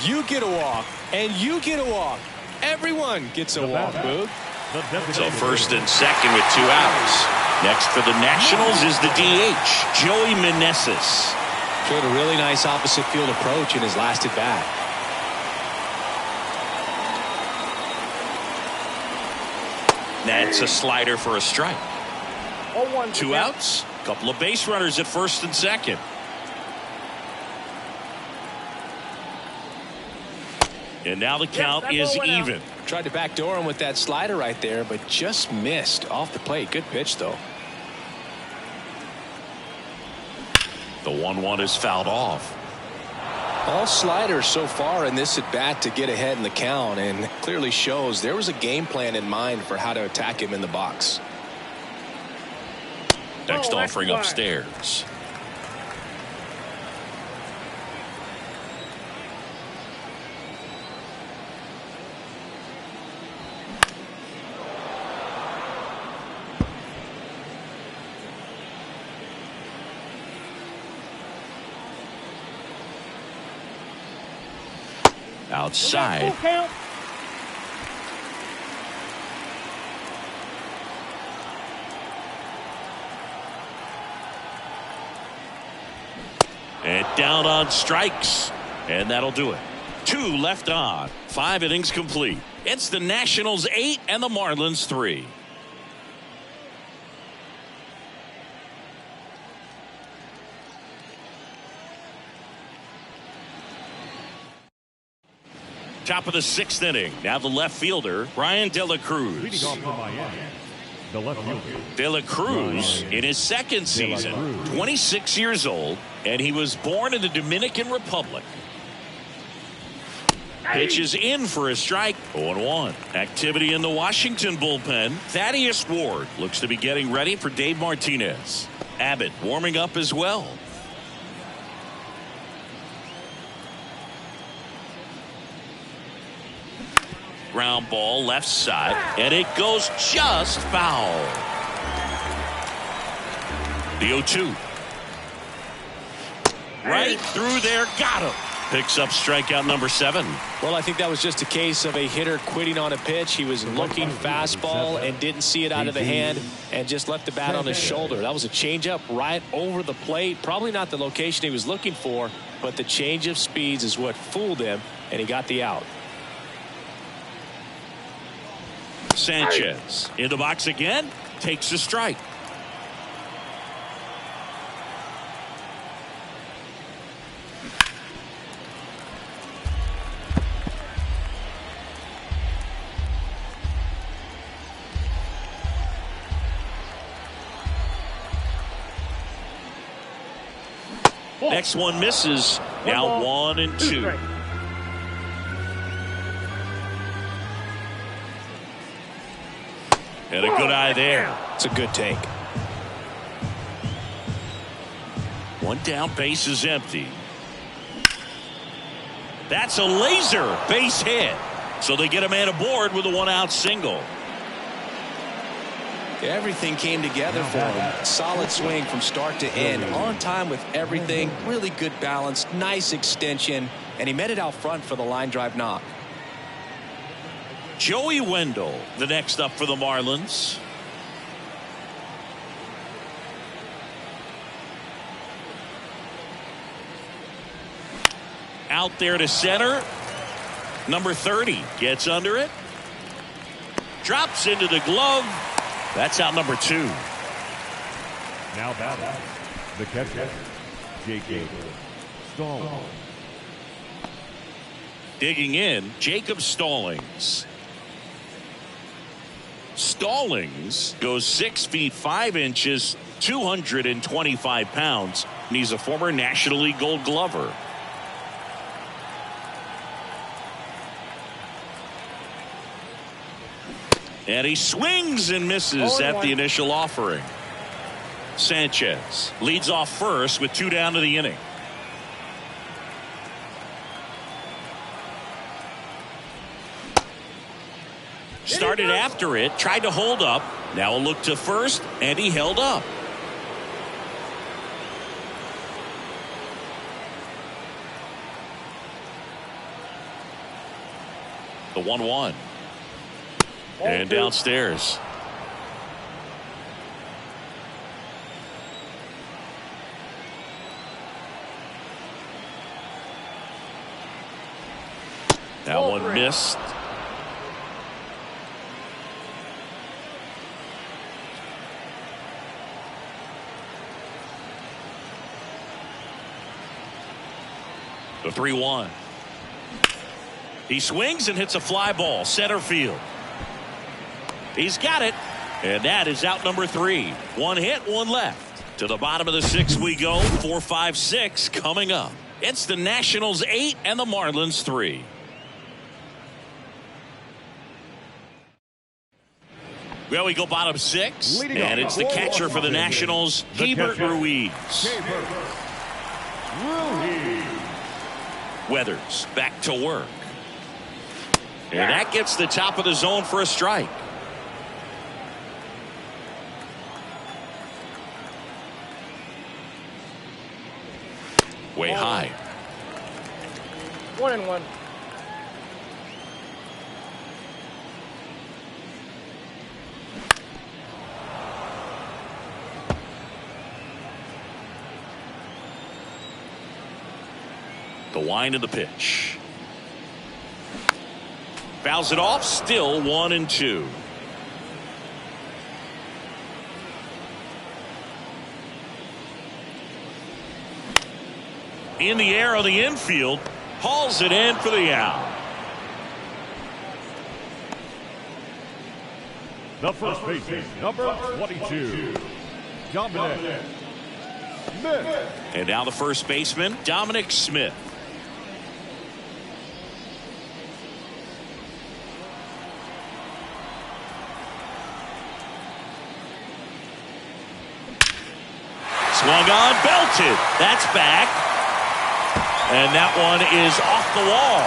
You get a walk, and you get a walk. Everyone gets a walk, Boog. So first and second with 2 outs. Next for the Nationals is the DH, Joey Meneses. Showed a really nice opposite field approach in his last at bat. That's a slider for a strike. 0-1. 2 outs. Couple of base runners at first and second. And now the count is even. Tried to backdoor him with that slider right there, but just missed off the plate. Good pitch, though. The 1-1 is fouled off. All sliders so far in this at bat to get ahead in the count, and clearly shows there was a game plan in mind for how to attack him in the box. Next offering upstairs. Outside. And down on strikes. And that'll do it. 2 left on. 5 innings complete. It's the Nationals 8 and the Marlins 3. Top of the 6th inning. Now the left fielder, Brian De La Cruz. Leading off for Miami, the left fielder. De La Cruz in his second season, 26 years old, and he was born in the Dominican Republic. Pitches in for a strike. 0-1. Activity in the Washington bullpen. Thaddeus Ward looks to be getting ready for Dave Martinez. Abbott warming up as well. Ground ball left side, and it goes just foul. The 0-2. Right through there, got him. Picks up strikeout number 7. Well, I think that was just a case of a hitter quitting on a pitch. He was looking fastball and didn't see it out of the hand and just left the bat on his shoulder. That was a changeup right over the plate. Probably not the location he was looking for, but the change of speeds is what fooled him, and he got the out. Sanchez in the box again, takes a strike. Next one misses. Now 1-2. And a good eye there. It's a good take. One down, base is empty. That's a laser base hit. So they get a man aboard with a 1-out single. Everything came together for him. Solid swing from start to end. On time with everything. Really good balance. Nice extension. And he met it out front for the line drive knock. Joey Wendell, the next up for the Marlins. Out there to center. Number 30 gets under it. Drops into the glove. That's out number 2. Now batting, the catcher, Jacob Stallings. Digging in, Jacob Stallings. Stallings goes 6 feet 5 inches, 225 pounds, and he's a former National League Gold Glover. And he swings and misses at the initial offering. Sanchez leads off first with 2 down to the inning. Started after it, tried to hold up. Now a look to first, and he held up. The 1-1. And downstairs. That one missed. The 3-1. He swings and hits a fly ball center field. He's got it, and that is out number 3. 1 hit, 1 left. To the bottom of the 6th we go. 4, 5, 6 coming up. It's the Nationals 8 and the Marlins 3. Well, we go bottom 6, and it's the catcher for the Nationals, Hebert Ruiz. Weathers back to work. And that gets the top of the zone for a strike. Way high. 1-1. The wind of the pitch. Fouls it off. Still 1-2. In the air on the infield, hauls it in for the out. The first baseman, number 22, Dominic Smith. And now the first baseman, Dominic Smith. Swung on, belted. That's back. And that one is off the wall.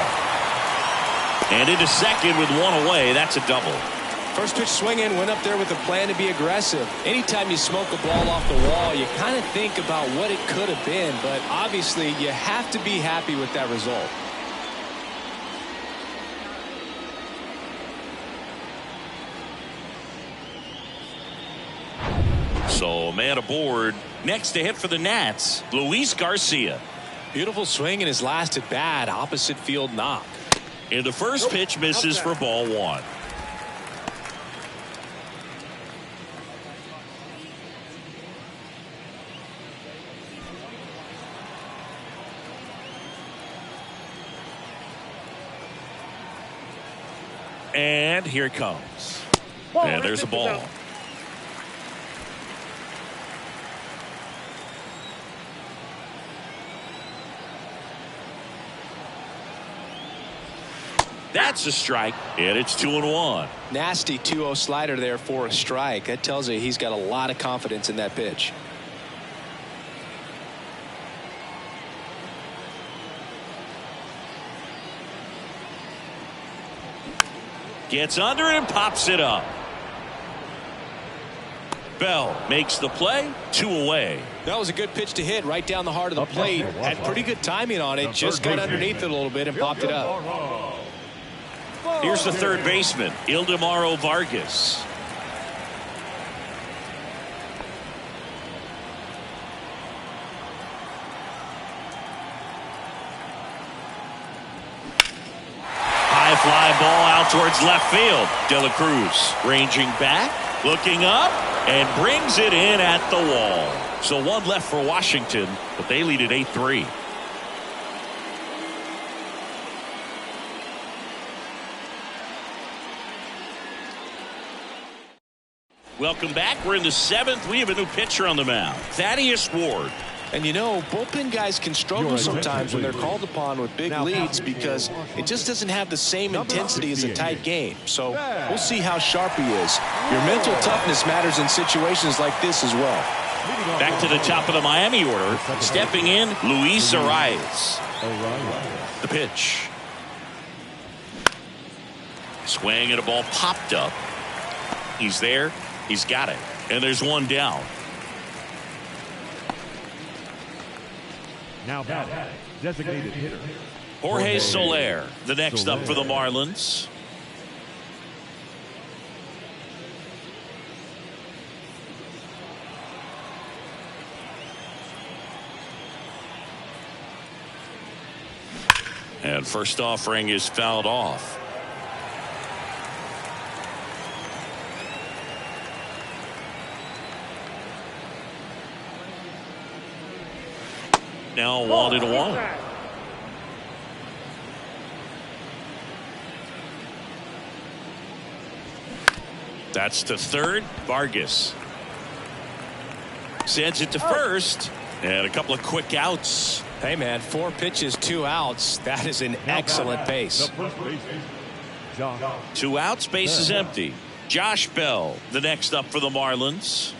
And into second with 1 away. That's a double. First pitch swinging, went up there with a plan to be aggressive. Anytime you smoke a ball off the wall, you kind of think about what it could have been. But obviously, you have to be happy with that result. So, man aboard. Next to hit for the Nats, Luis Garcia. Beautiful swing in his last at bat, opposite field knock. And the first pitch misses for ball 1. And here it comes. Ball, And there's a ball. out. That's a strike, and it's 2-1. Nasty 2-0 slider there for a strike. That tells you he's got a lot of confidence in that pitch. Gets under it and pops it up. Bell makes the play, 2 away. That was a good pitch to hit right down the heart of the plate. Had pretty good timing on it. Just got underneath it a little bit and popped it up. Here's the third baseman, Ildemaro Vargas. High fly ball out towards left field. De La Cruz ranging back, looking up, and brings it in at the wall. So one left for Washington, but they lead at 8-3. Welcome back. We're in the 7th. We have a new pitcher on the mound, Thaddeus Ward. And you know, bullpen guys can struggle sometimes when they're called upon with big leads because it just doesn't have the same intensity as a tight game. So we'll see how sharp he is. Your mental toughness matters in situations like this as well. Back to the top of the Miami order. Stepping in, Luis Arias. The pitch. Swing and a ball popped up. He's there. He's got it. And there's one down. Now batting, designated hitter Jorge Soler, the next up for the Marlins. And first offering is fouled off. Now 1-1. That's to third. Vargas sends it to first, and a couple of quick outs. Hey man, 4 pitches, 2 outs. That is an excellent pace. 2 outs, base is empty. Josh Bell, the next up for the Marlins.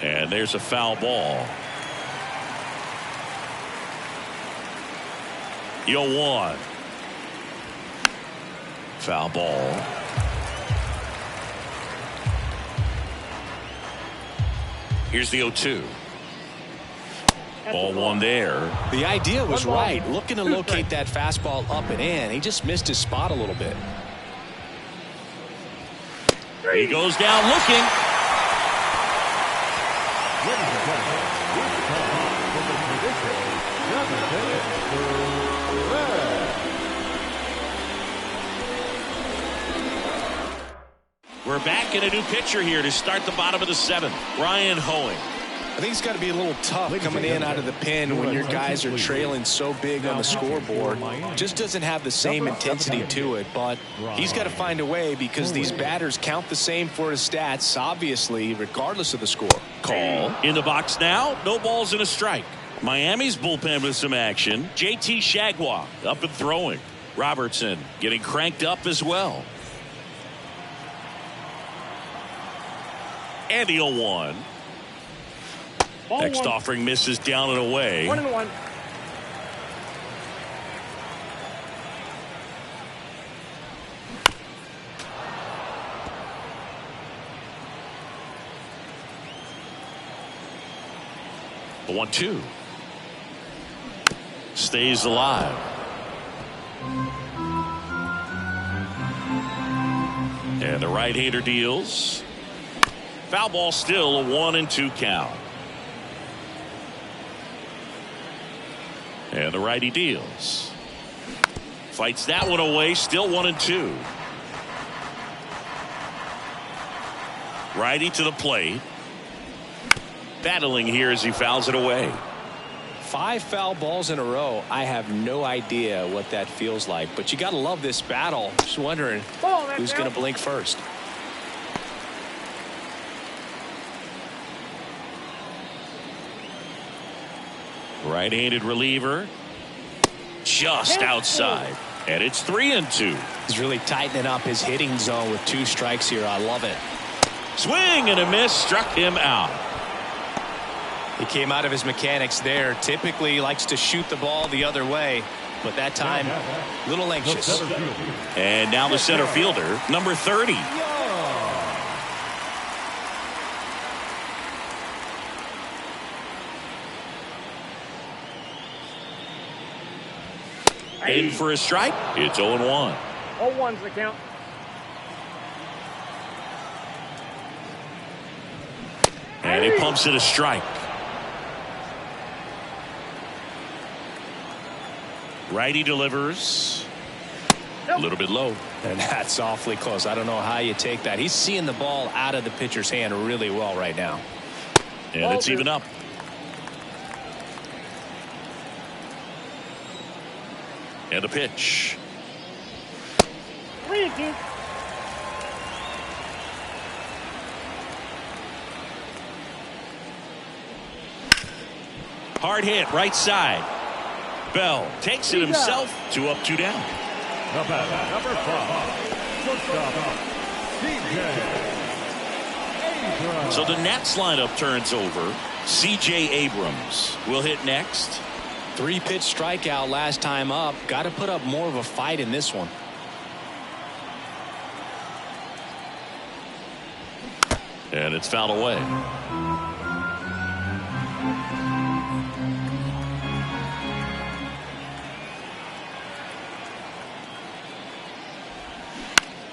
And there's a foul ball. 0-1. Foul ball. Here's the 0-2. Ball 1 there. The idea was right. Looking to locate that fastball up and in. He just missed his spot a little bit. He goes down looking. We're back in a new pitcher here to start the bottom of the 7th. Ryan Hoeing. I think it's got to be a little tough coming in out of the pen when your guys are trailing so big on the scoreboard. Just doesn't have the same intensity to it, but he's got to find a way because these batters count the same for his stats, obviously, regardless of the score. Call in the box now. No balls and a strike. Miami's bullpen with some action. JT Shagwah up and throwing. Robertson getting cranked up as well. And the 0-1. Next offering misses down and away. 1-1. The 1-2 stays alive. And the right-hander deals. Foul ball, still a 1-2 count. And the righty deals. Fights that one away, still 1-2. Righty to the plate. battling here as he fouls it away. 5 foul balls in a row. I have no idea what that feels like, but you got to love this battle. Just wondering who's going to blink first. Right-handed reliever. Just outside. And it's 3-2. He's really tightening up his hitting zone with 2 strikes here. I love it. Swing and a miss, struck him out. He came out of his mechanics there. Typically likes to shoot the ball the other way, but that time a little anxious. And now the center fielder, number 30. In for a strike. It's 0-1. 0-1's the count. And he pumps it a strike. Righty delivers. A little bit low. And that's awfully close. I don't know how you take that. He's seeing the ball out of the pitcher's hand really well right now. And it's even up. And a pitch. 3-2. Hard hit, right side. Bell takes it himself. 2 up, 2 down. The batter, number 5, shortstop, C.J. Abrams. So the Nats lineup turns over. C.J. Abrams will hit next. 3-pitch strikeout last time up. Got to put up more of a fight in this one. And it's fouled away.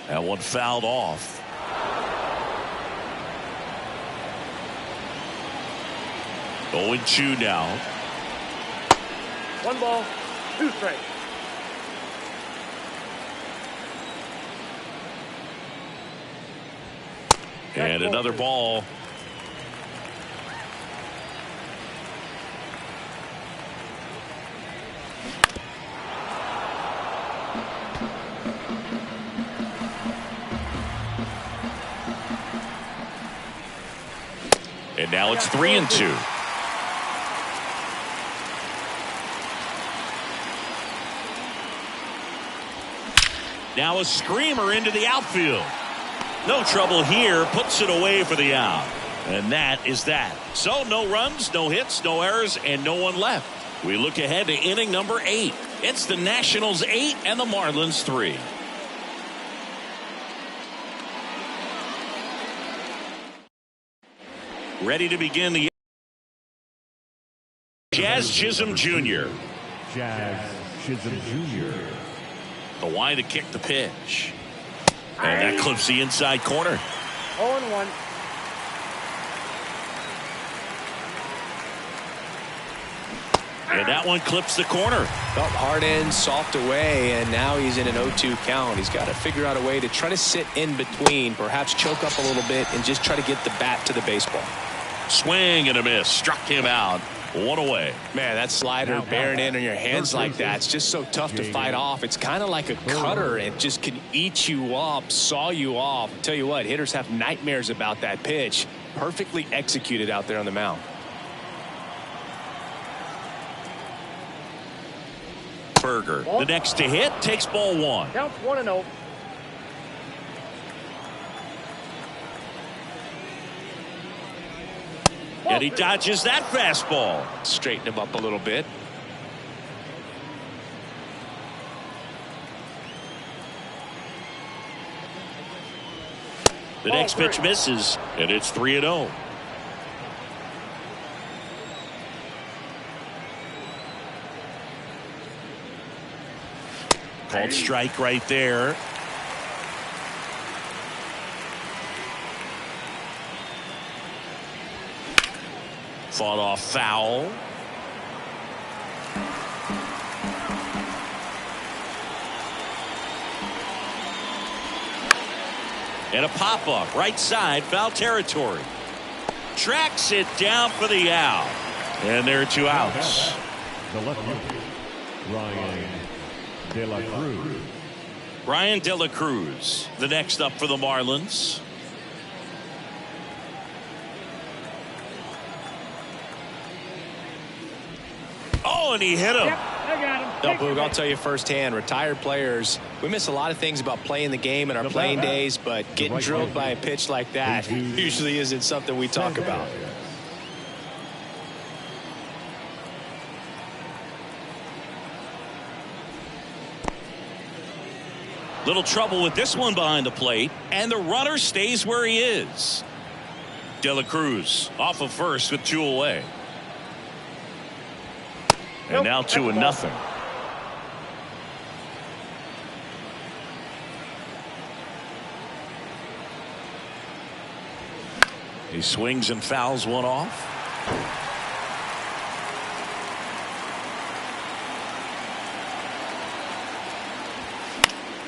That one fouled off. Going 2 now. 1 ball, 2 strikes. And another ball. And now it's 3-2. Now a screamer into the outfield. No trouble here. Puts it away for the out. And that is that. So no runs, no hits, no errors, and no one left. We look ahead to inning number 8. It's the Nationals 8 and the Marlins 3. Ready to begin the Jazz Chisholm Jr. Jazz Chisholm Jr. The line to kick the pitch. And that clips the inside corner. 0-1. And that one clips the corner. Hard in, soft away, and now he's in an 0-2 count. He's got to figure out a way to try to sit in between, perhaps choke up a little bit, and just try to get the bat to the baseball. Swing and a miss. Struck him out. 1 away. Man, that slider bearing in on your hands like that, it's just so tough to fight off. It's kind of like a cutter. It just can eat you up, saw you off. Tell you what, hitters have nightmares about that pitch. Perfectly executed out there on the mound. Berger, the next to hit, takes ball 1. Counts 1-0. And he dodges that fastball. Straighten him up a little bit. The next pitch misses, and it's 3-0. Called strike right there. Fought off foul. And a pop-up right side, foul territory. tracks it down for the out. And there are 2 outs. The left fielder, Ryan De La Cruz. Ryan De La Cruz, the next up for the Marlins. Oh, and he hit him. Yep, I got him. No, Boog, I'll tell you firsthand, retired players, we miss a lot of things about playing the game in our playing days, but getting drilled by a pitch like that usually isn't something we talk about. Little trouble with this one behind the plate, and the runner stays where he is. De La Cruz off of first with 2 away. And now 2-0. He swings and fouls one off.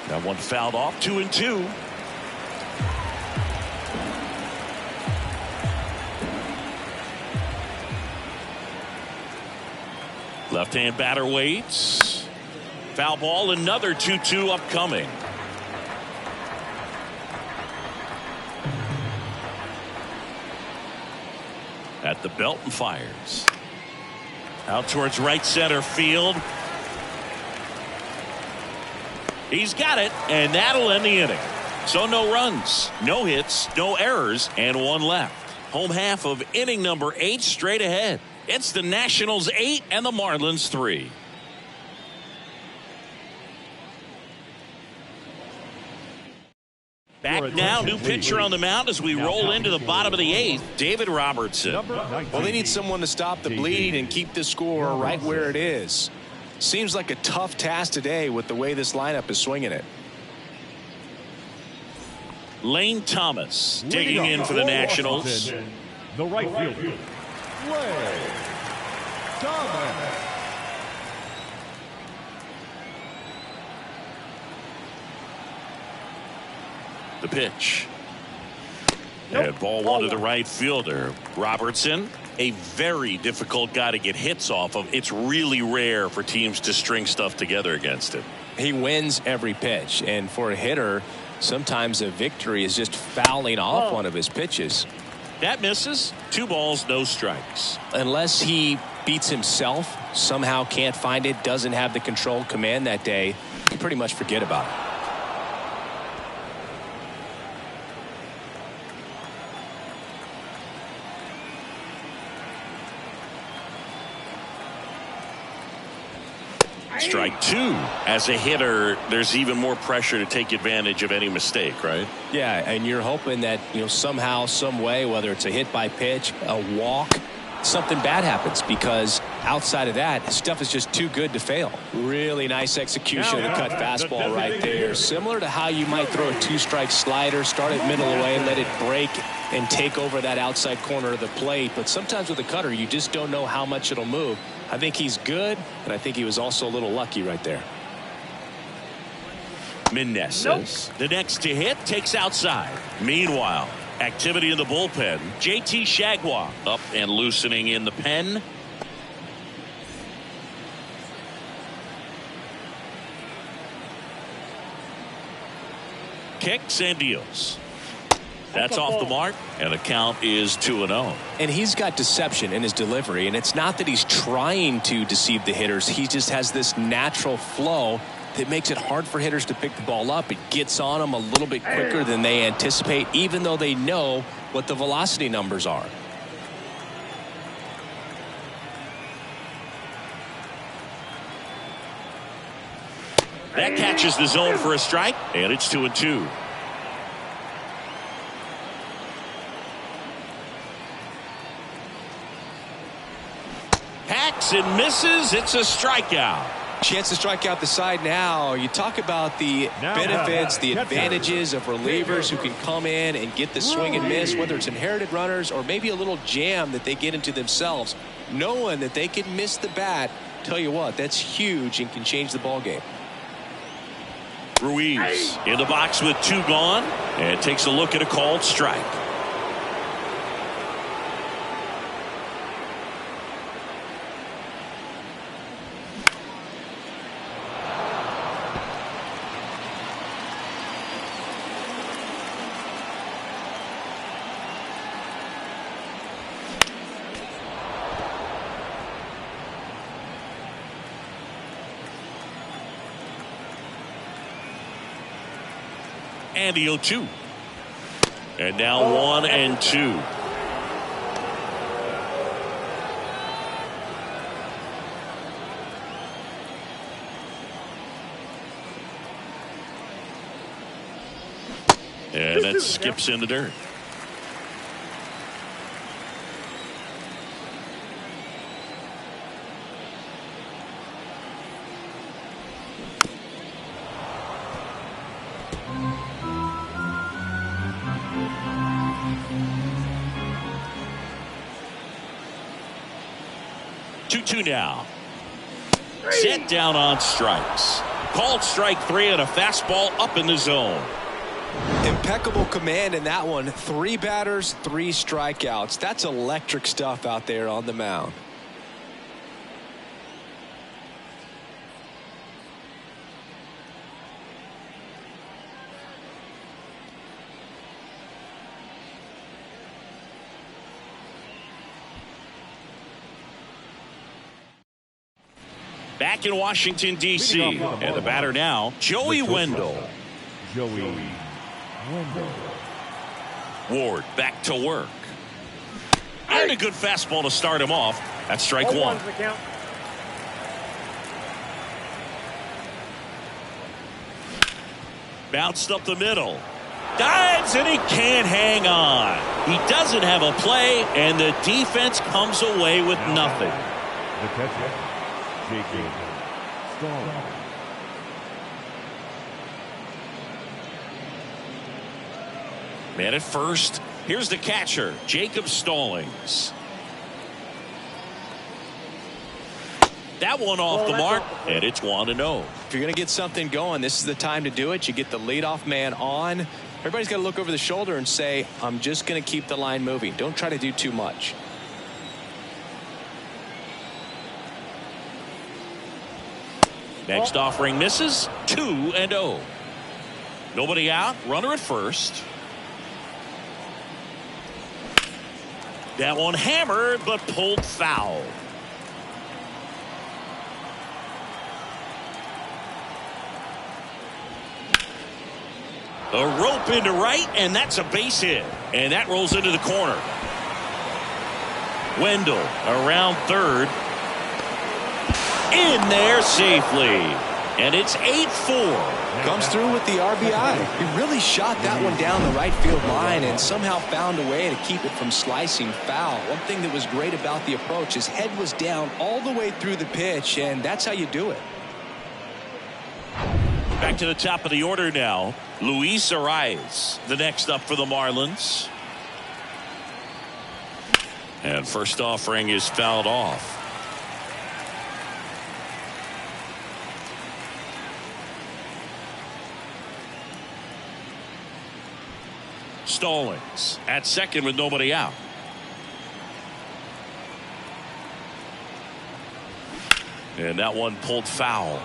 That one fouled off. 2-2. Left-hand batter waits. Foul ball. Another 2-2 upcoming. At the belt and fires. Out towards right center field. He's got it, and that'll end the inning. So no runs, no hits, no errors, and 1 left. Home half of inning number 8 straight ahead. It's the Nationals 8 and the Marlins 3. Back now, new pitcher on the mound as we roll into the bottom of the 8th, David Robertson. Well, they need someone to stop the bleed and keep the score right where it is. Seems like a tough task today with the way this lineup is swinging it. Lane Thomas digging in for the Nationals. The right fielder, Lane Thomas. The pitch. And ball 1 to the right fielder. Robertson, a very difficult guy to get hits off of. It's really rare for teams to string stuff together against him. He wins every pitch, and for a hitter, sometimes a victory is just fouling off one of his pitches. That misses. 2 balls, no strikes. Unless he beats himself, somehow can't find it, doesn't have the controlled command that day, you pretty much forget about it. Strike 2. As a hitter, there's even more pressure to take advantage of any mistake, right? Yeah, and you're hoping that, somehow, some way, whether it's a hit by pitch, a walk, something bad happens, because outside of that, stuff is just too good to fail. Really nice execution of the cut fastball right there. Similar to how you might throw a 2-strike slider, start it middle away, let it break and take over that outside corner of the plate. But sometimes with a cutter, you just don't know how much it'll move. I think he's good, and I think he was also a little lucky right there. Meneses, the next to hit, takes outside. Meanwhile, activity in the bullpen. JT Shagwa up and loosening in the pen. Kicks and deals. That's off the mark, and the count is 2-0. And he's got deception in his delivery, and it's not that he's trying to deceive the hitters. He just has this natural flow that makes it hard for hitters to pick the ball up. It gets on them a little bit quicker than they anticipate, even though they know what the velocity numbers are. That catches the zone for a strike, and it's 2-2. Hacks and misses. It's a strikeout. Chance to strike out the side now. You talk about the benefits, the advantages of relievers who can come in and get the swing and miss, whether it's inherited runners or maybe a little jam that they get into themselves. Knowing that they can miss the bat, tell you what, that's huge and can change the ball game. Ruiz in the box with 2 gone and takes a look at a called strike. And the 0-2. And now 1-2. And that skips in the dirt. Two now. Set down on strikes. Called strike 3 and a fastball up in the zone. Impeccable command in that one. 3 batters, 3 strikeouts. That's electric stuff out there on the mound. Back in Washington, D.C. And the batter now, Joey Wendell. Joey Wendell. Ward back to work. And a good fastball to start him off. That's strike 1. 0-1's the count. Bounced up the middle. Dives and he can't hang on. He doesn't have a play, and the defense comes away with nothing. The catcher, J.K. Stallings. Man at first. Here's the catcher, Jacob Stallings. That one off the mark, and it's 1-0. If you're going to get something going, this is the time to do it. You get the leadoff man on. Everybody's got to look over the shoulder and say, I'm just going to keep the line moving. Don't try to do too much. Next offering misses. 2-0. Nobody out. Runner at first. That one hammered but pulled foul. A rope into right, and that's a base hit. And that rolls into the corner. Wendell around third. In there safely. And it's 8-4. Comes through with the RBI. He really shot that one down the right field line and somehow found a way to keep it from slicing foul. One thing that was great about the approach, his head was down all the way through the pitch, and that's how you do it. Back to the top of the order now. Luis Arias, the next up for the Marlins. And first offering is fouled off. Stallings at second with nobody out. And that one pulled foul.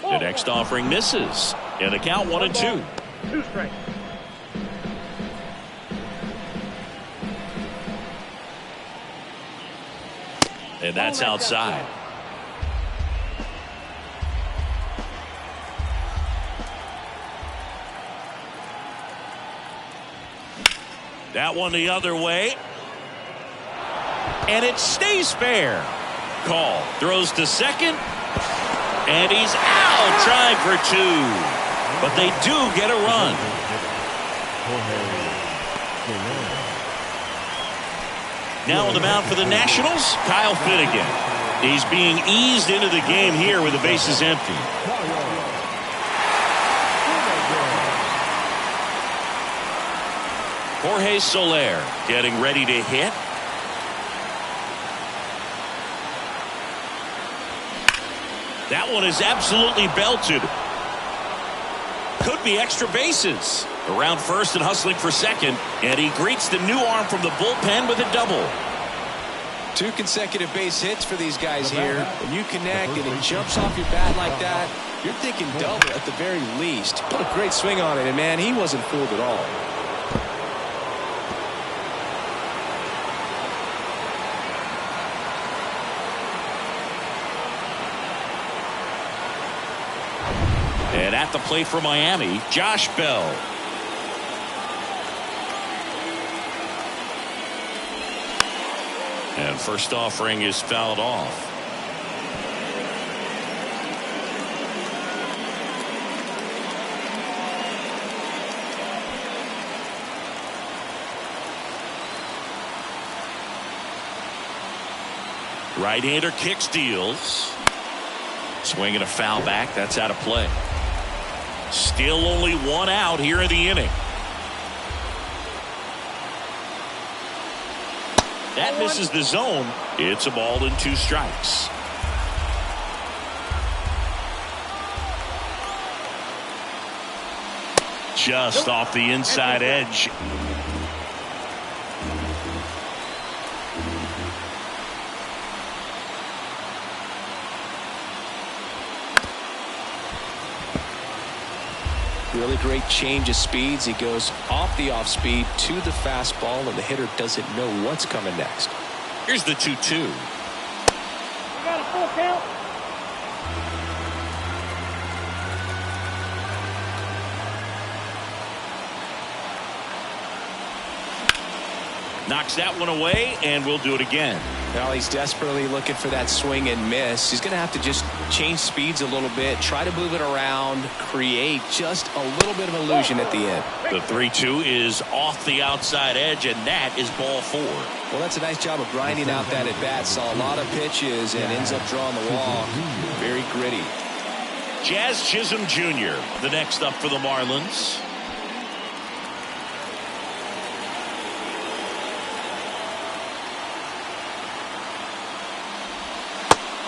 The next offering misses. And the count 1-2. 2 strikes. And that's outside. That one the other way. And it stays fair. Call. Throws to second. And he's out trying for 2. But they do get a run. Now on the mound for the Nationals, Kyle Finnegan. He's being eased into the game here with the bases empty. Jorge Soler getting ready to hit. That one is absolutely belted. Could be extra bases. Around first and hustling for second. And he greets the new arm from the bullpen with a double. 2 consecutive base hits for these guys here. When you connect and it jumps off your bat like that, you're thinking double at the very least. Put a great swing on it, and man, he wasn't fooled at all. And at the plate for Miami, Josh Bell. And first offering is fouled off. Right-hander kick steals. Swinging a foul back. That's out of play. Still only one out here in the inning. That misses the zone. It's a ball and 2 strikes. Just off the inside edge. Really great change of speeds. He goes off the off speed to the fastball, and the hitter doesn't know what's coming next. Here's the 2-2. You got a full count. Knocks that one away, and we'll do it again. Well, he's desperately looking for that swing and miss. He's going to have to just change speeds a little bit, try to move it around, create just a little bit of illusion at the end. The 3-2 is off the outside edge, and that is ball 4. Well, that's a nice job of grinding out that at bat. Saw a lot of pitches and ends up drawing the walk. Very gritty. Jazz Chisholm Jr., the next up for the Marlins.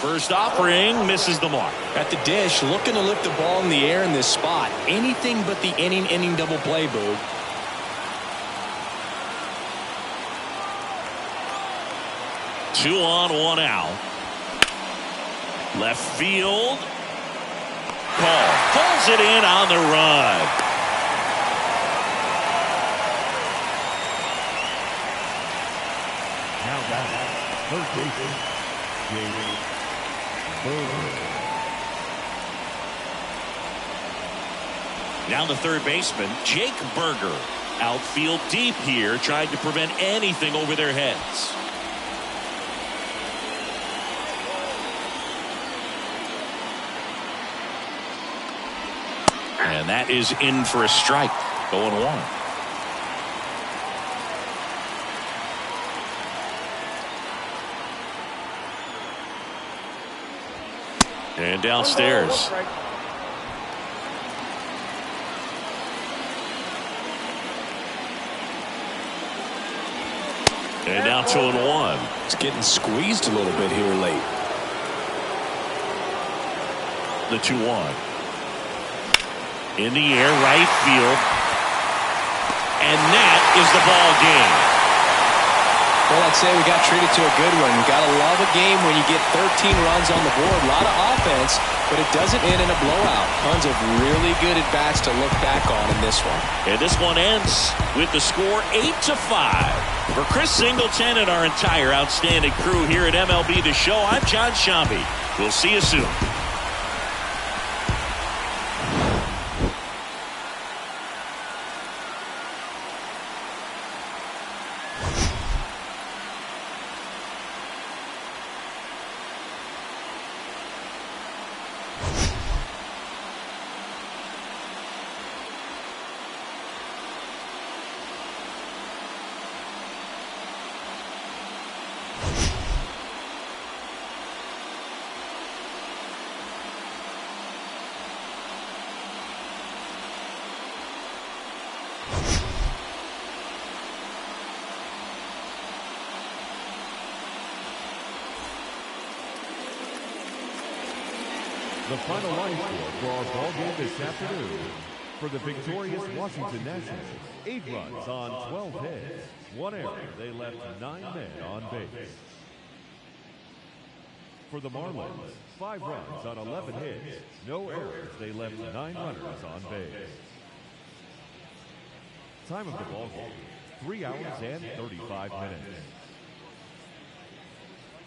First offering misses the mark. At the dish, looking to lift the ball in the air in this spot. Anything but the inning double play, Boo. Two on, 1 out. Left field. Call. Pulls it in on the run. Now back, third baseman, Jamie Berger. Now the third baseman, Jake Berger. Outfield deep here, trying to prevent anything over their heads. And that is in for a strike. 0-1. And downstairs. And now 2-1. It's getting squeezed a little bit here late. The 2-1. In the air, right field. And that is the ball game. Well, I'd say we got treated to a good one. Gotta love a game when you get 13 runs on the board. A lot of offense, but it doesn't end in a blowout. Tons of really good at-bats to look back on in this one. And this one ends with the score 8-5. For Chris Singleton and our entire outstanding crew here at MLB The Show, I'm John Shambi. We'll see you soon. The final line score for our ball game this afternoon. For the victorious Washington Nationals, 8 runs on 12 hits, 1 error. They left 9 men on base. For the Marlins, 5 runs on 11 hits, no errors. They left 9 runners on base. Time of the ball game, 3 hours and 35 minutes.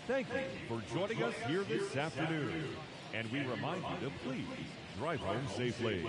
Thank you for joining us here this afternoon. And we remind you to please drive home safely.